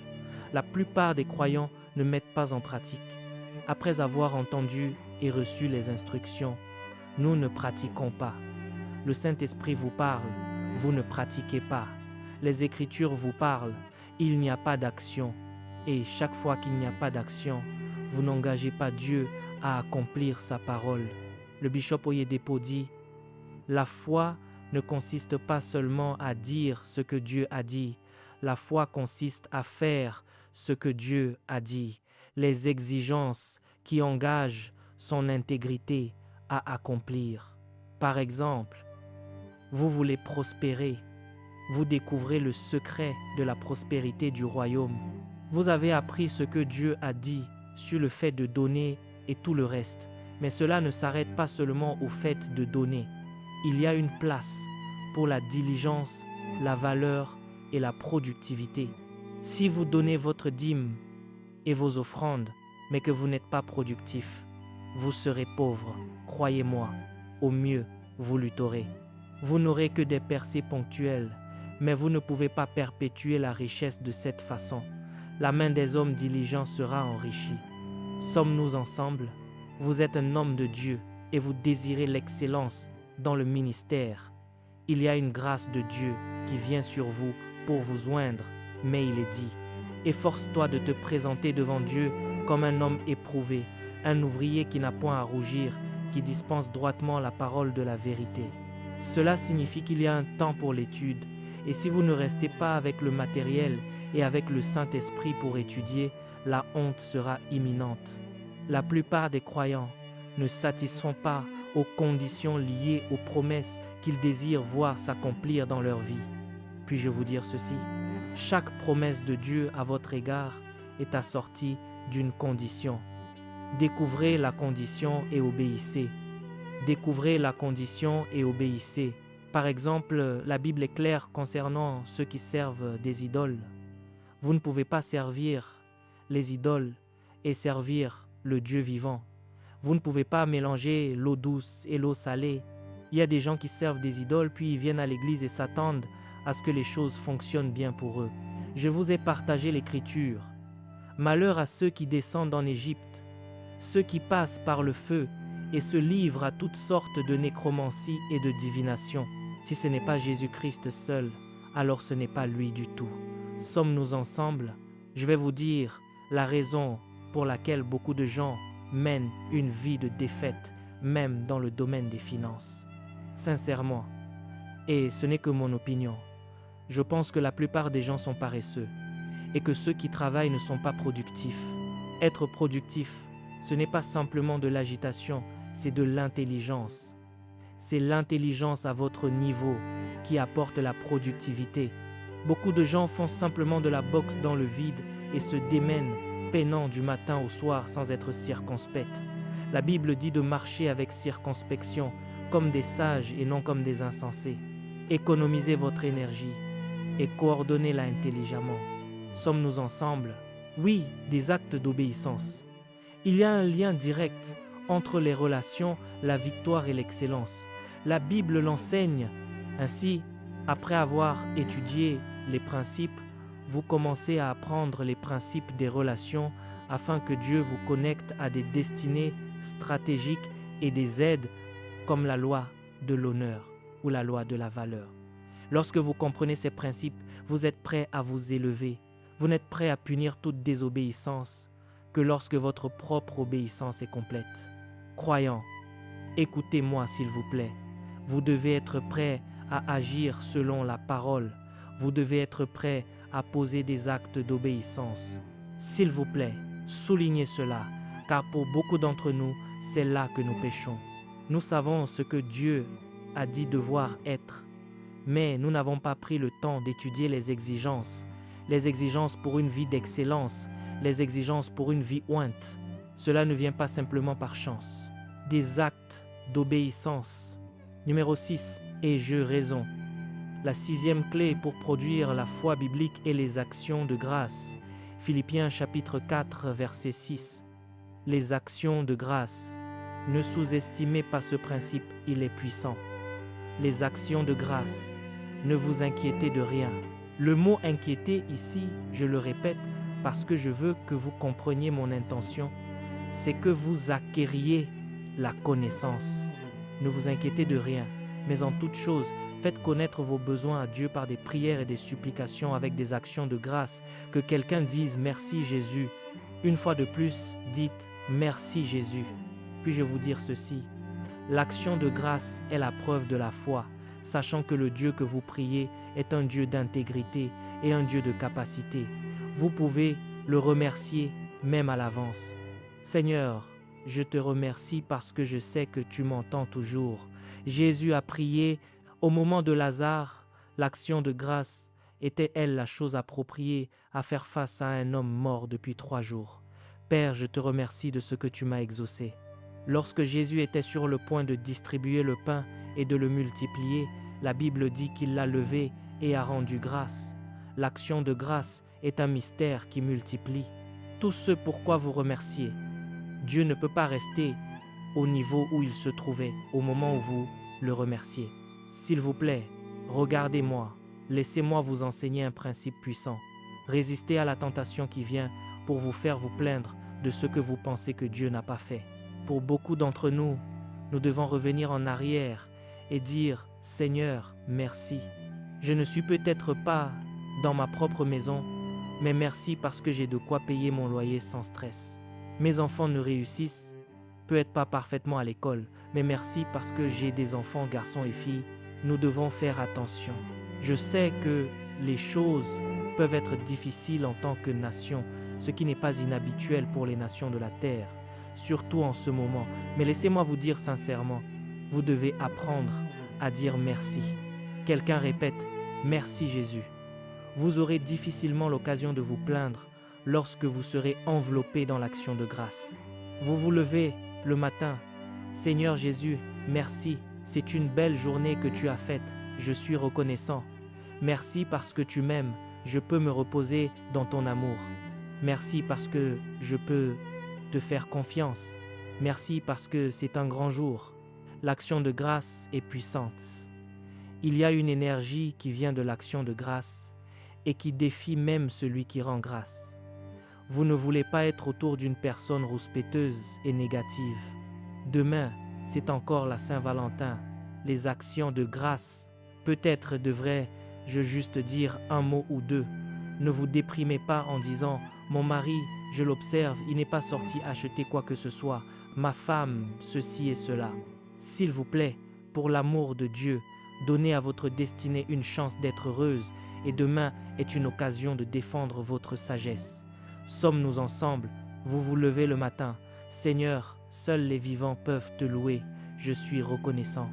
La plupart des croyants ne mettent pas en pratique. Après avoir entendu et reçu les instructions, nous ne pratiquons pas. Le Saint-Esprit vous parle, vous ne pratiquez pas. Les Écritures vous parlent il n'y a pas d'action. Et chaque fois qu'il n'y a pas d'action, vous n'engagez pas Dieu à accomplir sa parole. Le bishop Oyedepo dit, la foi ne consiste pas seulement à dire ce que Dieu a dit. La foi consiste à faire ce que Dieu a dit. Les exigences qui engagent son intégrité à accomplir. Par exemple, vous voulez prospérer. Vous découvrez le secret de la prospérité du royaume. Vous avez appris ce que Dieu a dit sur le fait de donner et tout le reste. Mais cela ne s'arrête pas seulement au fait de donner. Il y a une place pour la diligence, la valeur et la productivité. Si vous donnez votre dîme et vos offrandes, mais que vous n'êtes pas productif, vous serez pauvre, croyez-moi. Au mieux, vous lutterez. Vous n'aurez que des percées ponctuelles, mais vous ne pouvez pas perpétuer la richesse de cette façon. La main des hommes diligents sera enrichie. Sommes-nous ensemble? Vous êtes un homme de Dieu et vous désirez l'excellence dans le ministère. Il y a une grâce de Dieu qui vient sur vous pour vous oindre, mais il est dit, efforce-toi de te présenter devant Dieu comme un homme éprouvé, un ouvrier qui n'a point à rougir, qui dispense droitement la parole de la vérité. Cela signifie qu'il y a un temps pour l'étude, et si vous ne restez pas avec le matériel et avec le Saint-Esprit pour étudier, la honte sera imminente. La plupart des croyants ne satisfont pas aux conditions liées aux promesses qu'ils désirent voir s'accomplir dans leur vie. Puis-je vous dire ceci? Chaque promesse de Dieu à votre égard est assortie d'une condition. Découvrez la condition et obéissez. Découvrez la condition et obéissez. Par exemple, la Bible est claire concernant ceux qui servent des idoles. Vous ne pouvez pas servir les idoles et servir le Dieu vivant. Vous ne pouvez pas mélanger l'eau douce et l'eau salée. Il y a des gens qui servent des idoles, puis ils viennent à l'église et s'attendent à ce que les choses fonctionnent bien pour eux. Je vous ai partagé l'Écriture. Malheur à ceux qui descendent en Égypte, ceux qui passent par le feu et se livrent à toutes sortes de nécromancie et de divination. Si ce n'est pas Jésus-Christ seul, alors ce n'est pas lui du tout. Sommes-nous ensemble? Je vais vous dire la raison pour laquelle beaucoup de gens mènent une vie de défaite, même dans le domaine des finances. Sincèrement, et ce n'est que mon opinion, je pense que la plupart des gens sont paresseux et que ceux qui travaillent ne sont pas productifs. Être productif, ce n'est pas simplement de l'agitation, c'est de l'intelligence. C'est l'intelligence à votre niveau qui apporte la productivité. Beaucoup de gens font simplement de la boxe dans le vide et se démènent, peinant du matin au soir sans être circonspects. La Bible dit de marcher avec circonspection, comme des sages et non comme des insensés. Économisez votre énergie et coordonnez-la intelligemment. Sommes-nous ensemble? Oui, des actes d'obéissance. Il y a un lien direct entre les relations, la victoire et l'excellence. La Bible l'enseigne. Ainsi, après avoir étudié les principes, vous commencez à apprendre les principes des relations afin que Dieu vous connecte à des destinées stratégiques et des aides comme la loi de l'honneur ou la loi de la valeur. Lorsque vous comprenez ces principes, vous êtes prêt à vous élever. Vous n'êtes prêt à punir toute désobéissance que lorsque votre propre obéissance est complète. Croyants, écoutez-moi s'il vous plaît. Vous devez être prêt à agir selon la parole. Vous devez être prêt à poser des actes d'obéissance. S'il vous plaît, soulignez cela, car pour beaucoup d'entre nous, c'est là que nous péchons. Nous savons ce que Dieu a dit devoir être, mais nous n'avons pas pris le temps d'étudier les exigences pour une vie d'excellence, les exigences pour une vie ointe. Cela ne vient pas simplement par chance. Des actes d'obéissance. Numéro 6, ai-je raison? La 6e clé pour produire la foi biblique est les actions de grâce. Philippiens chapitre 4, verset 6. Les actions de grâce. Ne sous-estimez pas ce principe, il est puissant. Les actions de grâce. Ne vous inquiétez de rien. Le mot « inquiéter » ici, je le répète parce que je veux que vous compreniez mon intention, c'est que vous acquériez la connaissance. Ne vous inquiétez de rien, Mais en toute chose, faites connaître vos besoins à Dieu par des prières et des supplications avec des actions de grâce. Que quelqu'un dise merci Jésus. Une fois de plus, dites merci Jésus. Puis-je vous dire ceci? L'action de grâce est la preuve de la foi, sachant que le Dieu que vous priez est un Dieu d'intégrité et un Dieu de capacité. Vous pouvez le remercier même à l'avance. Seigneur, je te remercie parce que je sais que tu m'entends toujours. Jésus a prié au moment de Lazare. L'action de grâce était-elle la chose appropriée à faire face à un homme mort depuis 3 jours? Père, je te remercie de ce que tu m'as exaucé. Lorsque Jésus était sur le point de distribuer le pain et de le multiplier, la Bible dit qu'il l'a levé et a rendu grâce. L'action de grâce est un mystère qui multiplie. Tout ce pourquoi vous remerciez. Dieu ne peut pas rester au niveau où il se trouvait au moment où vous le remerciez. S'il vous plaît, regardez-moi, laissez-moi vous enseigner un principe puissant. Résistez à la tentation qui vient pour vous faire vous plaindre de ce que vous pensez que Dieu n'a pas fait. Pour beaucoup d'entre nous, nous devons revenir en arrière et dire « Seigneur, merci. Je ne suis peut-être pas dans ma propre maison, mais merci parce que j'ai de quoi payer mon loyer sans stress. Mes enfants ne réussissent, peut-être pas parfaitement à l'école, mais merci parce que j'ai des enfants, garçons et filles. Nous devons faire attention. Je sais que les choses peuvent être difficiles en tant que nation, ce qui n'est pas inhabituel pour les nations de la terre, surtout en ce moment. Mais laissez-moi vous dire sincèrement, vous devez apprendre à dire merci. Quelqu'un répète « Merci Jésus ». Vous aurez difficilement l'occasion de vous plaindre lorsque vous serez enveloppé dans l'action de grâce. Vous vous levez le matin. Seigneur Jésus, merci, c'est une belle journée que tu as faite. Je suis reconnaissant. Merci parce que tu m'aimes. Je peux me reposer dans ton amour. Merci parce que je peux te faire confiance. Merci parce que c'est un grand jour. L'action de grâce est puissante. Il y a une énergie qui vient de l'action de grâce et qui défie même celui qui rend grâce. Vous ne voulez pas être autour d'une personne rouspéteuse et négative. Demain, c'est encore la Saint-Valentin. Les actions de grâce. Peut-être devrais-je juste dire un mot ou deux. Ne vous déprimez pas en disant « Mon mari, je l'observe, il n'est pas sorti acheter quoi que ce soit. Ma femme, ceci et cela. » S'il vous plaît, pour l'amour de Dieu, donnez à votre destinée une chance d'être heureuse et demain est une occasion de défendre votre sagesse. Sommes-nous ensemble? Vous vous levez le matin. Seigneur, seuls les vivants peuvent te louer. Je suis reconnaissant.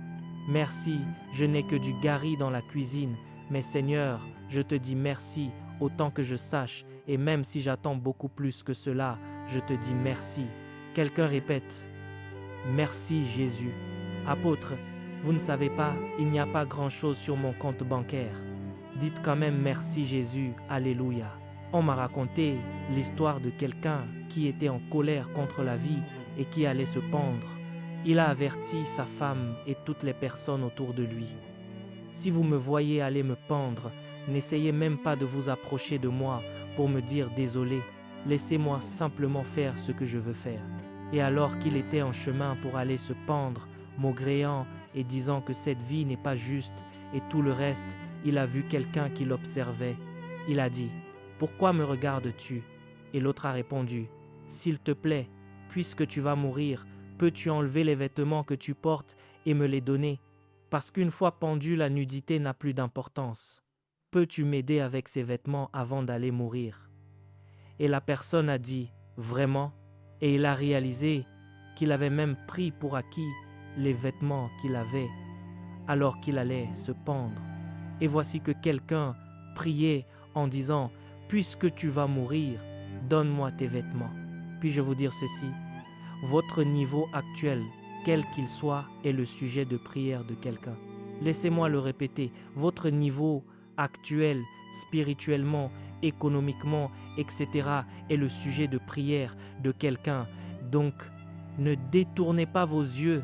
Merci, je n'ai que du gari dans la cuisine, mais Seigneur, je te dis merci autant que je sache, et même si j'attends beaucoup plus que cela, je te dis merci. Quelqu'un répète, merci Jésus. Apôtre, vous ne savez pas, il n'y a pas grand-chose sur mon compte bancaire. Dites quand même merci Jésus, alléluia. On m'a raconté l'histoire de quelqu'un qui était en colère contre la vie et qui allait se pendre. Il a averti sa femme et toutes les personnes autour de lui. Si vous me voyez aller me pendre, n'essayez même pas de vous approcher de moi pour me dire désolé. Laissez-moi simplement faire ce que je veux faire. Et alors qu'il était en chemin pour aller se pendre, maugréant et disant que cette vie n'est pas juste et tout le reste, il a vu quelqu'un qui l'observait. Il a dit « Pourquoi me regardes-tu » Et l'autre a répondu « S'il te plaît, puisque tu vas mourir, peux-tu enlever les vêtements que tu portes et me les donner? Parce qu'une fois pendu, la nudité n'a plus d'importance. Peux-tu m'aider avec ces vêtements avant d'aller mourir ?» Et la personne a dit « Vraiment ?» Et il a réalisé qu'il avait même pris pour acquis les vêtements qu'il avait alors qu'il allait se pendre. Et voici que quelqu'un priait en disant « Puisque tu vas mourir, donne-moi tes vêtements. » Puis-je vous dire ceci, votre niveau actuel, quel qu'il soit, est le sujet de prière de quelqu'un. Laissez-moi le répéter, votre niveau actuel, spirituellement, économiquement, etc., est le sujet de prière de quelqu'un. Donc, ne détournez pas vos yeux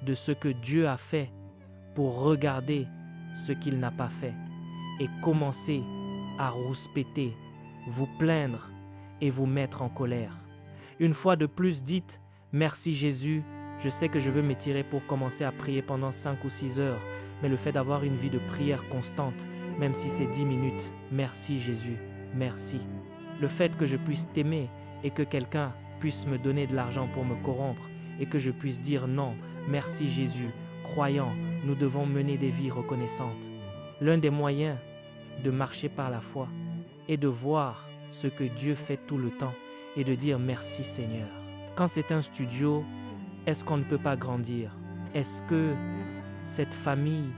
de ce que Dieu a fait pour regarder ce qu'il n'a pas fait et commencer à rouspéter, vous plaindre et vous mettre en colère. Une fois de plus, dites « Merci Jésus, Je sais que je veux m'étirer pour commencer à prier pendant 5 ou 6 heures, mais le fait d'avoir une vie de prière constante, même si c'est 10 minutes, merci Jésus, merci. Le fait que je puisse t'aimer et que quelqu'un puisse me donner de l'argent pour me corrompre et que je puisse dire non, merci Jésus, croyant, nous devons mener des vies reconnaissantes. L'un des moyens de marcher par la foi est de voir ce que Dieu fait tout le temps et de dire merci Seigneur. Quand c'est un studio, est-ce qu'on ne peut pas grandir? Est-ce que cette famille,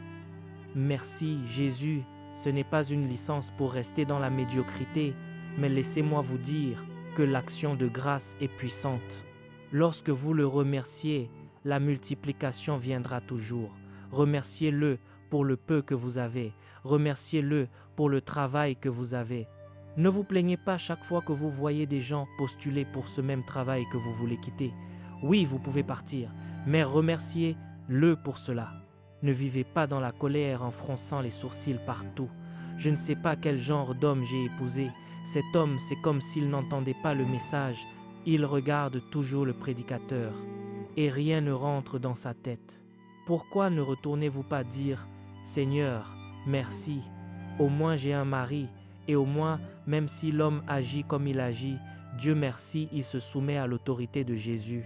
merci Jésus, ce n'est pas une licence pour rester dans la médiocrité, mais laissez-moi vous dire que l'action de grâce est puissante. Lorsque vous le remerciez, la multiplication viendra toujours. Remerciez-le pour le peu que vous avez. Remerciez-le pour le travail que vous avez. Ne vous plaignez pas chaque fois que vous voyez des gens postuler pour ce même travail que vous voulez quitter. Oui, vous pouvez partir, mais remerciez-le pour cela. Ne vivez pas dans la colère en fronçant les sourcils partout. Je ne sais pas quel genre d'homme j'ai épousé. Cet homme, c'est comme s'il n'entendait pas le message. Il regarde toujours le prédicateur et rien ne rentre dans sa tête. Pourquoi ne retournez-vous pas dire « Seigneur, merci, au moins j'ai un mari et au moins, même si l'homme agit comme il agit, Dieu merci, il se soumet à l'autorité de Jésus. »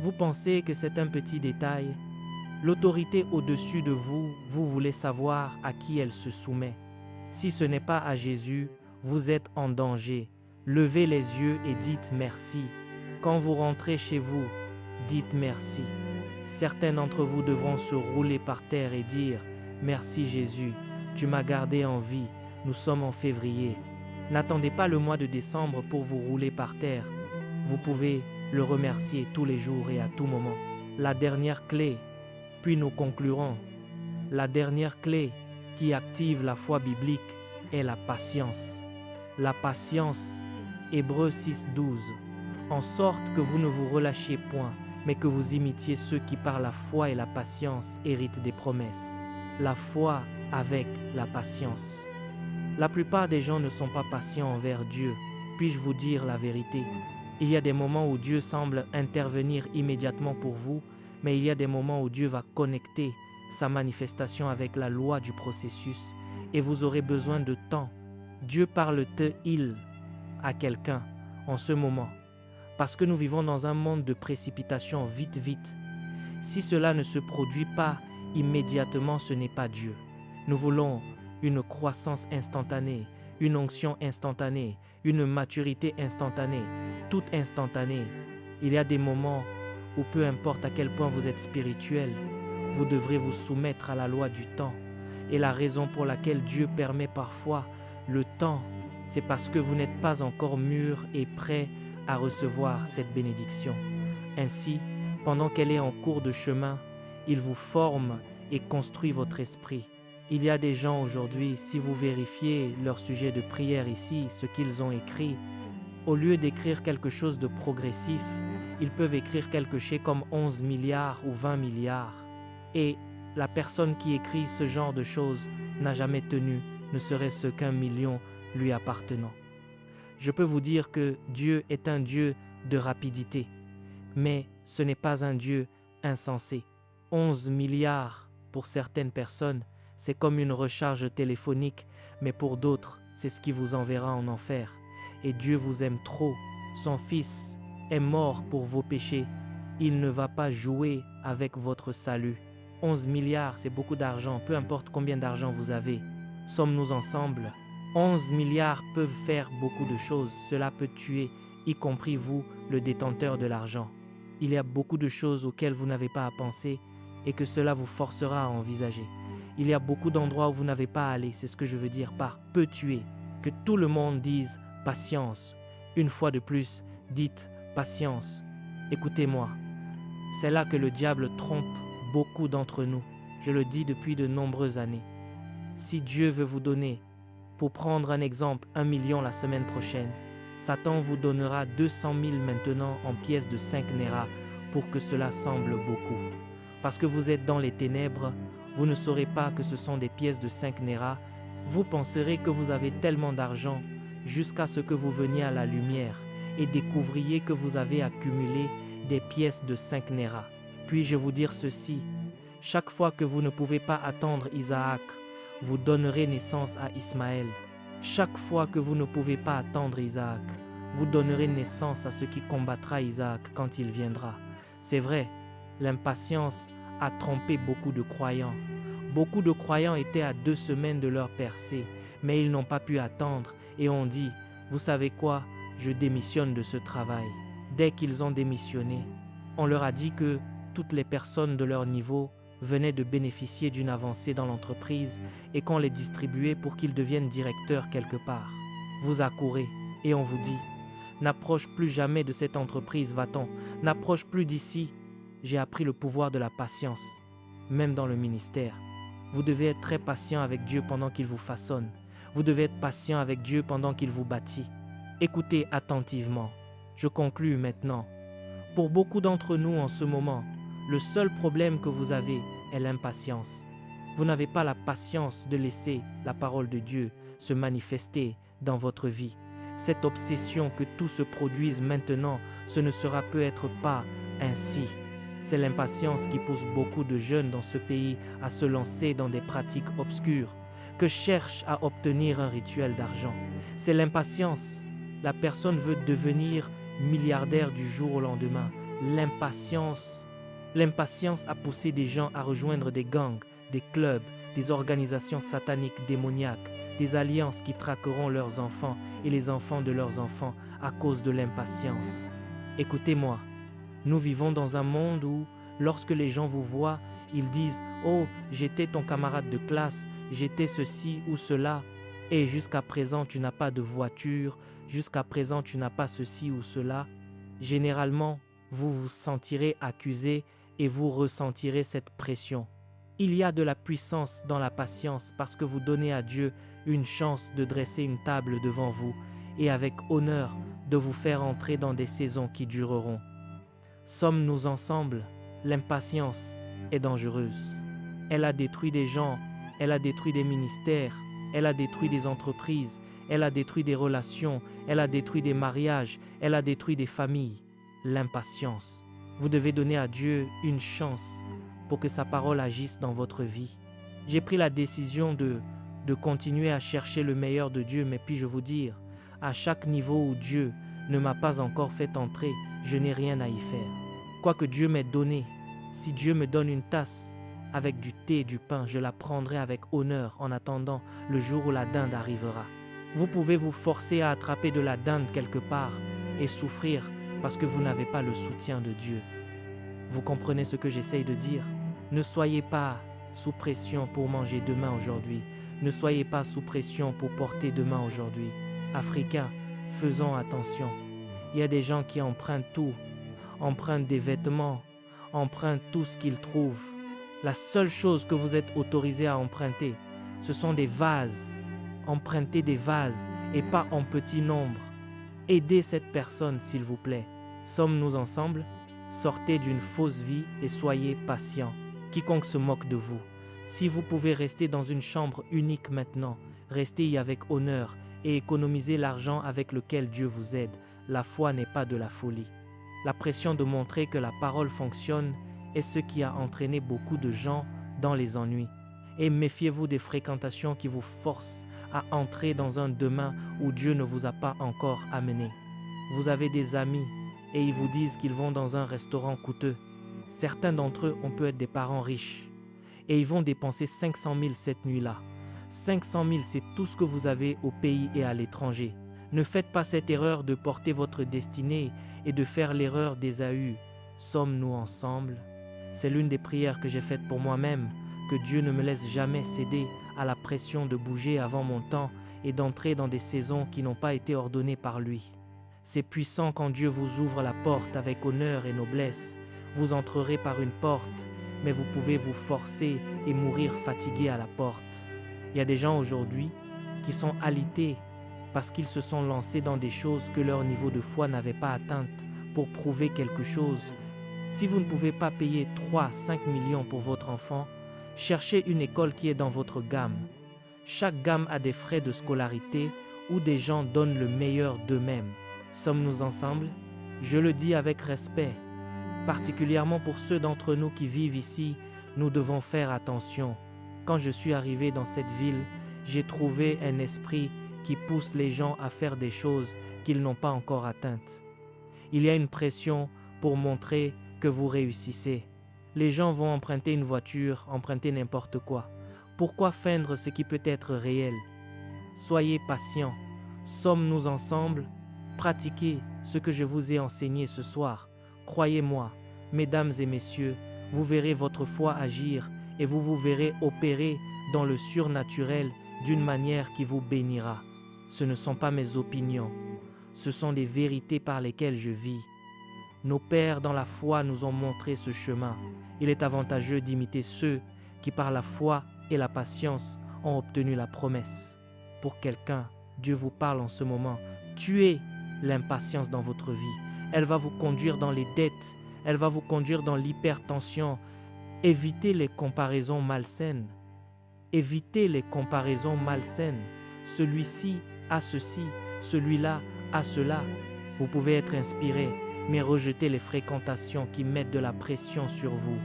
Vous pensez que c'est un petit détail? L'autorité au-dessus de vous, vous voulez savoir à qui elle se soumet. Si ce n'est pas à Jésus, vous êtes en danger. Levez les yeux et dites merci. Quand vous rentrez chez vous, dites merci. Certains d'entre vous devront se rouler par terre et dire « Merci Jésus, tu m'as gardé en vie, nous sommes en février. » N'attendez pas le mois de décembre pour vous rouler par terre. Vous pouvez le remercier tous les jours et à tout moment. La dernière clé, puis nous conclurons. La dernière clé qui active la foi biblique est la patience. La patience, Hébreux 6:12. En sorte que vous ne vous relâchiez point, mais que vous imitiez ceux qui par la foi et la patience héritent des promesses. La foi avec la patience. La plupart des gens ne sont pas patients envers Dieu. Puis-je vous dire la vérité? Il y a des moments où Dieu semble intervenir immédiatement pour vous, mais il y a des moments où Dieu va connecter sa manifestation avec la loi du processus et vous aurez besoin de temps. Dieu parle-t-il à quelqu'un en ce moment? Parce que nous vivons dans un monde de précipitation vite. Si cela ne se produit pas immédiatement, ce n'est pas Dieu. Nous voulons une croissance instantanée, une onction instantanée, une maturité instantanée, tout instantané. Il y a des moments où peu importe à quel point vous êtes spirituel, vous devrez vous soumettre à la loi du temps. Et la raison pour laquelle Dieu permet parfois le temps, c'est parce que vous n'êtes pas encore mûr et prêt à recevoir cette bénédiction. Ainsi, pendant qu'elle est en cours de chemin, il vous forme et construit votre esprit. Il y a des gens aujourd'hui, si vous vérifiez leur sujet de prière ici, ce qu'ils ont écrit, au lieu d'écrire quelque chose de progressif, ils peuvent écrire quelque chose comme 11 milliards ou 20 milliards. Et la personne qui écrit ce genre de choses n'a jamais tenu, ne serait-ce qu'un million lui appartenant. Je peux vous dire que Dieu est un Dieu de rapidité, mais ce n'est pas un Dieu insensé. 11 milliards pour certaines personnes, c'est comme une recharge téléphonique, mais pour d'autres, c'est ce qui vous enverra en enfer. Et Dieu vous aime trop. Son Fils est mort pour vos péchés. Il ne va pas jouer avec votre salut. 11 milliards, c'est beaucoup d'argent, peu importe combien d'argent vous avez. Sommes-nous ensemble? 11 milliards peuvent faire beaucoup de choses. Cela peut tuer, y compris vous, le détenteur de l'argent. Il y a beaucoup de choses auxquelles vous n'avez pas à penser et que cela vous forcera à envisager. Il y a beaucoup d'endroits où vous n'avez pas à aller, c'est ce que je veux dire par peut tuer. Que tout le monde dise patience. Une fois de plus, dites patience. Écoutez-moi, c'est là que le diable trompe beaucoup d'entre nous. Je le dis depuis de nombreuses années. Si Dieu veut vous donner, pour prendre un exemple, 1 million la semaine prochaine, Satan vous donnera 200 000 maintenant en pièces de 5 Naira pour que cela semble beaucoup. Parce que vous êtes dans les ténèbres, vous ne saurez pas que ce sont des pièces de 5 Naira. Vous penserez que vous avez tellement d'argent jusqu'à ce que vous veniez à la lumière et découvriez que vous avez accumulé des pièces de 5 Naira. Puis-je vous dire ceci, chaque fois que vous ne pouvez pas attendre Isaac, vous donnerez naissance à Ismaël. Chaque fois que vous ne pouvez pas attendre Isaac, vous donnerez naissance à ce qui combattra Isaac quand il viendra. C'est vrai, l'impatience a trompé beaucoup de croyants. Beaucoup de croyants étaient à 2 semaines de leur percée, mais ils n'ont pas pu attendre et ont dit, vous savez quoi, je démissionne de ce travail. Dès qu'ils ont démissionné, on leur a dit que toutes les personnes de leur niveau venaient de bénéficier d'une avancée dans l'entreprise et qu'on les distribuait pour qu'ils deviennent directeurs quelque part. Vous accourez et on vous dit, n'approche plus jamais de cette entreprise, va-t'en, n'approche plus d'ici. J'ai appris le pouvoir de la patience, même dans le ministère. Vous devez être très patient avec Dieu pendant qu'il vous façonne. Vous devez être patient avec Dieu pendant qu'il vous bâtit. Écoutez attentivement. Je conclus maintenant. Pour beaucoup d'entre nous en ce moment, le seul problème que vous avez est l'impatience. Vous n'avez pas la patience de laisser la parole de Dieu se manifester dans votre vie. Cette obsession que tout se produise maintenant, ce ne sera peut-être pas ainsi. C'est l'impatience qui pousse beaucoup de jeunes dans ce pays à se lancer dans des pratiques obscures, que cherchent à obtenir un rituel d'argent. C'est l'impatience. La personne veut devenir milliardaire du jour au lendemain. L'impatience a poussé des gens à rejoindre des gangs, des clubs, des organisations sataniques démoniaques, des alliances qui traqueront leurs enfants et les enfants de leurs enfants à cause de l'impatience. Écoutez-moi, nous vivons dans un monde où, lorsque les gens vous voient, ils disent « Oh, j'étais ton camarade de classe, j'étais ceci ou cela, et jusqu'à présent tu n'as pas de voiture, jusqu'à présent tu n'as pas ceci ou cela. » Généralement, vous vous sentirez accusé et vous ressentirez cette pression. Il y a de la puissance dans la patience parce que vous donnez à Dieu une chance de dresser une table devant vous et avec honneur de vous faire entrer dans des saisons qui dureront. Sommes-nous ensemble? L'impatience est dangereuse. Elle a détruit des gens, elle a détruit des ministères, elle a détruit des entreprises, elle a détruit des relations, elle a détruit des mariages, elle a détruit des familles. L'impatience. Vous devez donner à Dieu une chance pour que sa parole agisse dans votre vie. J'ai pris la décision de continuer à chercher le meilleur de Dieu, mais puis-je vous dire, à chaque niveau où Dieu ne m'a pas encore fait entrer, je n'ai rien à y faire. Quoi que Dieu m'ait donné, si Dieu me donne une tasse avec du thé et du pain, je la prendrai avec honneur en attendant le jour où la dinde arrivera. Vous pouvez vous forcer à attraper de la dinde quelque part et souffrir parce que vous n'avez pas le soutien de Dieu. Vous comprenez ce que j'essaye de dire? Ne soyez pas sous pression pour manger demain aujourd'hui. Ne soyez pas sous pression pour porter demain aujourd'hui. Africains, faisons attention. Il y a des gens qui empruntent tout, empruntent des vêtements, empruntent tout ce qu'ils trouvent. La seule chose que vous êtes autorisé à emprunter, ce sont des vases. Empruntez des vases et pas en petit nombre. Aidez cette personne, s'il vous plaît. Sommes-nous ensemble? Sortez d'une fausse vie et soyez patients. Quiconque se moque de vous. Si vous pouvez rester dans une chambre unique maintenant, restez y avec honneur et économisez l'argent avec lequel Dieu vous aide. La foi n'est pas de la folie. La pression de montrer que la parole fonctionne est ce qui a entraîné beaucoup de gens dans les ennuis. Et méfiez-vous des fréquentations qui vous forcent à entrer dans un demain où Dieu ne vous a pas encore amené. Vous avez des amis et ils vous disent qu'ils vont dans un restaurant coûteux. Certains d'entre eux, on peut être des parents riches. Et ils vont dépenser 500 000 cette nuit-là. 500 000, c'est tout ce que vous avez au pays et à l'étranger. Ne faites pas cette erreur de porter votre destinée et de faire l'erreur d'Ésaü. Sommes-nous ensemble? C'est l'une des prières que j'ai faites pour moi-même, que Dieu ne me laisse jamais céder à la pression de bouger avant mon temps et d'entrer dans des saisons qui n'ont pas été ordonnées par lui. C'est puissant quand Dieu vous ouvre la porte avec honneur et noblesse. Vous entrerez par une porte, mais vous pouvez vous forcer et mourir fatigué à la porte. Il y a des gens aujourd'hui qui sont alités parce qu'ils se sont lancés dans des choses que leur niveau de foi n'avait pas atteintes pour prouver quelque chose. Si vous ne pouvez pas payer 3-5 millions pour votre enfant, cherchez une école qui est dans votre gamme. Chaque gamme a des frais de scolarité où des gens donnent le meilleur d'eux-mêmes. Sommes-nous ensemble? Je le dis avec respect. Particulièrement pour ceux d'entre nous qui vivent ici, nous devons faire attention. Quand je suis arrivé dans cette ville, j'ai trouvé un esprit qui pousse les gens à faire des choses qu'ils n'ont pas encore atteintes. Il y a une pression pour montrer que vous réussissez. Les gens vont emprunter une voiture, emprunter n'importe quoi. Pourquoi feindre ce qui peut être réel? Soyez patients. Sommes-nous ensemble? Pratiquez ce que je vous ai enseigné ce soir. Croyez-moi, mesdames et messieurs, vous verrez votre foi agir et vous vous verrez opérer dans le surnaturel d'une manière qui vous bénira. Ce ne sont pas mes opinions, ce sont les vérités par lesquelles je vis. Nos pères dans la foi nous ont montré ce chemin. Il est avantageux d'imiter ceux qui par la foi et la patience ont obtenu la promesse. Pour quelqu'un, Dieu vous parle en ce moment. Tuez l'impatience dans votre vie. Elle va vous conduire dans les dettes. Elle va vous conduire dans l'hypertension. Évitez les comparaisons malsaines. Évitez les comparaisons malsaines. Celui-ci a ceci, celui-là a cela. Vous pouvez être inspiré, mais rejetez les fréquentations qui mettent de la pression sur vous.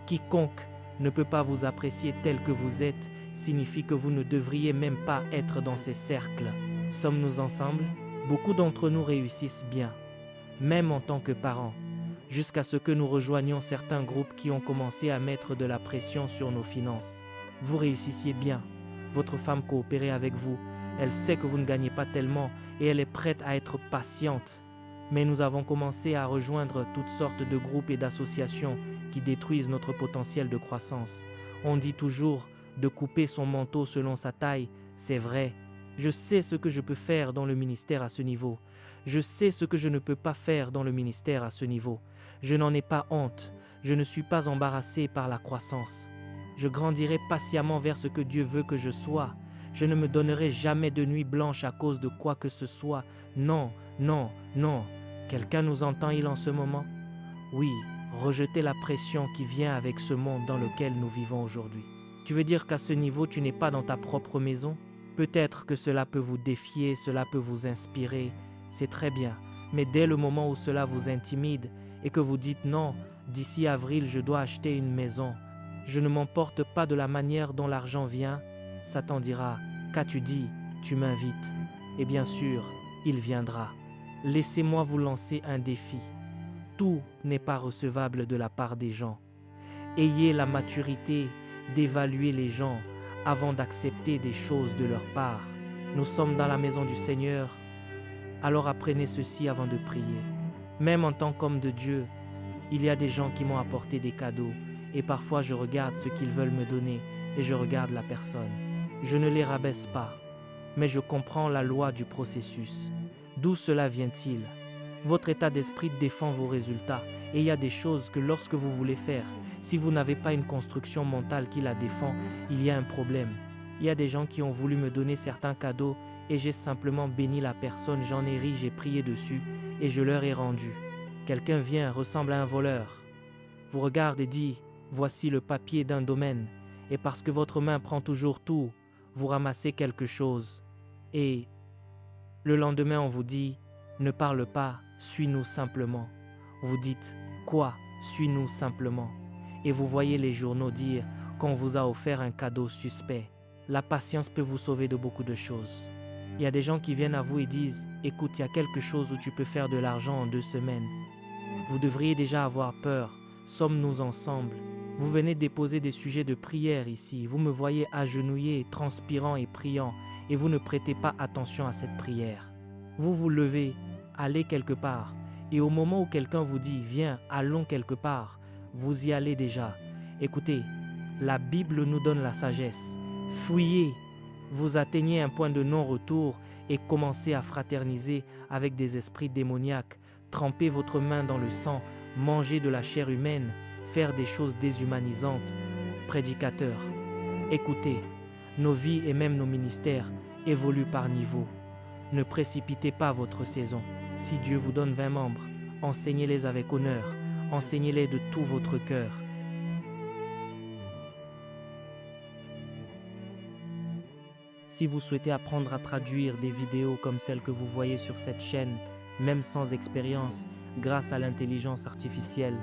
Quiconque ne peut pas vous apprécier tel que vous êtes signifie que vous ne devriez même pas être dans ces cercles. Sommes-nous ensemble? Beaucoup d'entre nous réussissent bien, même en tant que parents, jusqu'à ce que nous rejoignions certains groupes qui ont commencé à mettre de la pression sur nos finances. Vous réussissiez bien, votre femme coopérait avec vous, elle sait que vous ne gagnez pas tellement et elle est prête à être patiente. Mais nous avons commencé à rejoindre toutes sortes de groupes et d'associations qui détruisent notre potentiel de croissance. On dit toujours de couper son manteau selon sa taille, c'est vrai. Je sais ce que je peux faire dans le ministère à ce niveau. Je sais ce que je ne peux pas faire dans le ministère à ce niveau. Je n'en ai pas honte. Je ne suis pas embarrassé par la croissance. Je grandirai patiemment vers ce que Dieu veut que je sois. Je ne me donnerai jamais de nuit blanche à cause de quoi que ce soit. Non, non, non. Quelqu'un nous entend-il en ce moment? Oui, rejetez la pression qui vient avec ce monde dans lequel nous vivons aujourd'hui. Tu veux dire qu'à ce niveau, tu n'es pas dans ta propre maison? Peut-être que cela peut vous défier, cela peut vous inspirer, c'est très bien. Mais dès le moment où cela vous intimide et que vous dites non, d'ici avril, je dois acheter une maison, je ne m'emporte pas de la manière dont l'argent vient, Satan dira, qu'as-tu dit? Tu m'invites. Et bien sûr, il viendra. Laissez-moi vous lancer un défi. Tout n'est pas recevable de la part des gens. Ayez la maturité d'évaluer les gens avant d'accepter des choses de leur part. Nous sommes dans la maison du Seigneur, alors apprenez ceci avant de prier. Même en tant qu'homme de Dieu, il y a des gens qui m'ont apporté des cadeaux et parfois je regarde ce qu'ils veulent me donner et je regarde la personne. Je ne les rabaisse pas, mais je comprends la loi du processus. D'où cela vient-il? Votre état d'esprit défend vos résultats et il y a des choses que lorsque vous voulez faire, si vous n'avez pas une construction mentale qui la défend, il y a un problème. Il y a des gens qui ont voulu me donner certains cadeaux et j'ai simplement béni la personne, j'en ai ri, j'ai prié dessus et je leur ai rendu. Quelqu'un vient, ressemble à un voleur, vous regarde et dit « Voici le papier d'un domaine » et parce que votre main prend toujours tout, vous ramassez quelque chose et le lendemain on vous dit « Ne parle pas, suis-nous simplement ». Vous dites « Quoi? Suis-nous simplement ». Et vous voyez les journaux dire qu'on vous a offert un cadeau suspect. La patience peut vous sauver de beaucoup de choses. Il y a des gens qui viennent à vous et disent « Écoute, il y a quelque chose où tu peux faire de l'argent en 2 semaines. » Vous devriez déjà avoir peur. Sommes-nous ensemble? Vous venez déposer des sujets de prière ici. Vous me voyez agenouillé, transpirant et priant et vous ne prêtez pas attention à cette prière. Vous vous levez, allez quelque part et au moment où quelqu'un vous dit « Viens, allons quelque part », vous y allez déjà. Écoutez, la Bible nous donne la sagesse. Fouillez, vous atteignez un point de non-retour et commencez à fraterniser avec des esprits démoniaques. Trempez votre main dans le sang, mangez de la chair humaine, faire des choses déshumanisantes. Prédicateurs, écoutez, nos vies et même nos ministères évoluent par niveau. Ne précipitez pas votre saison. Si Dieu vous donne 20 membres, enseignez-les avec honneur, enseignez-les de tout votre cœur. Si vous souhaitez apprendre à traduire des vidéos comme celles que vous voyez sur cette chaîne, même sans expérience, grâce à l'intelligence artificielle,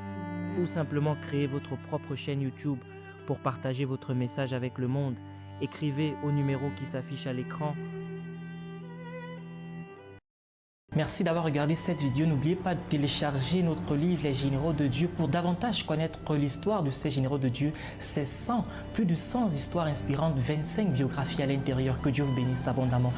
ou simplement créer votre propre chaîne YouTube pour partager votre message avec le monde, écrivez au numéro qui s'affiche à l'écran. Merci d'avoir regardé cette vidéo. N'oubliez pas de télécharger notre livre Les Généraux de Dieu pour davantage connaître l'histoire de ces généraux de Dieu. C'est plus de 100 histoires inspirantes, 25 biographies à l'intérieur. Que Dieu vous bénisse abondamment.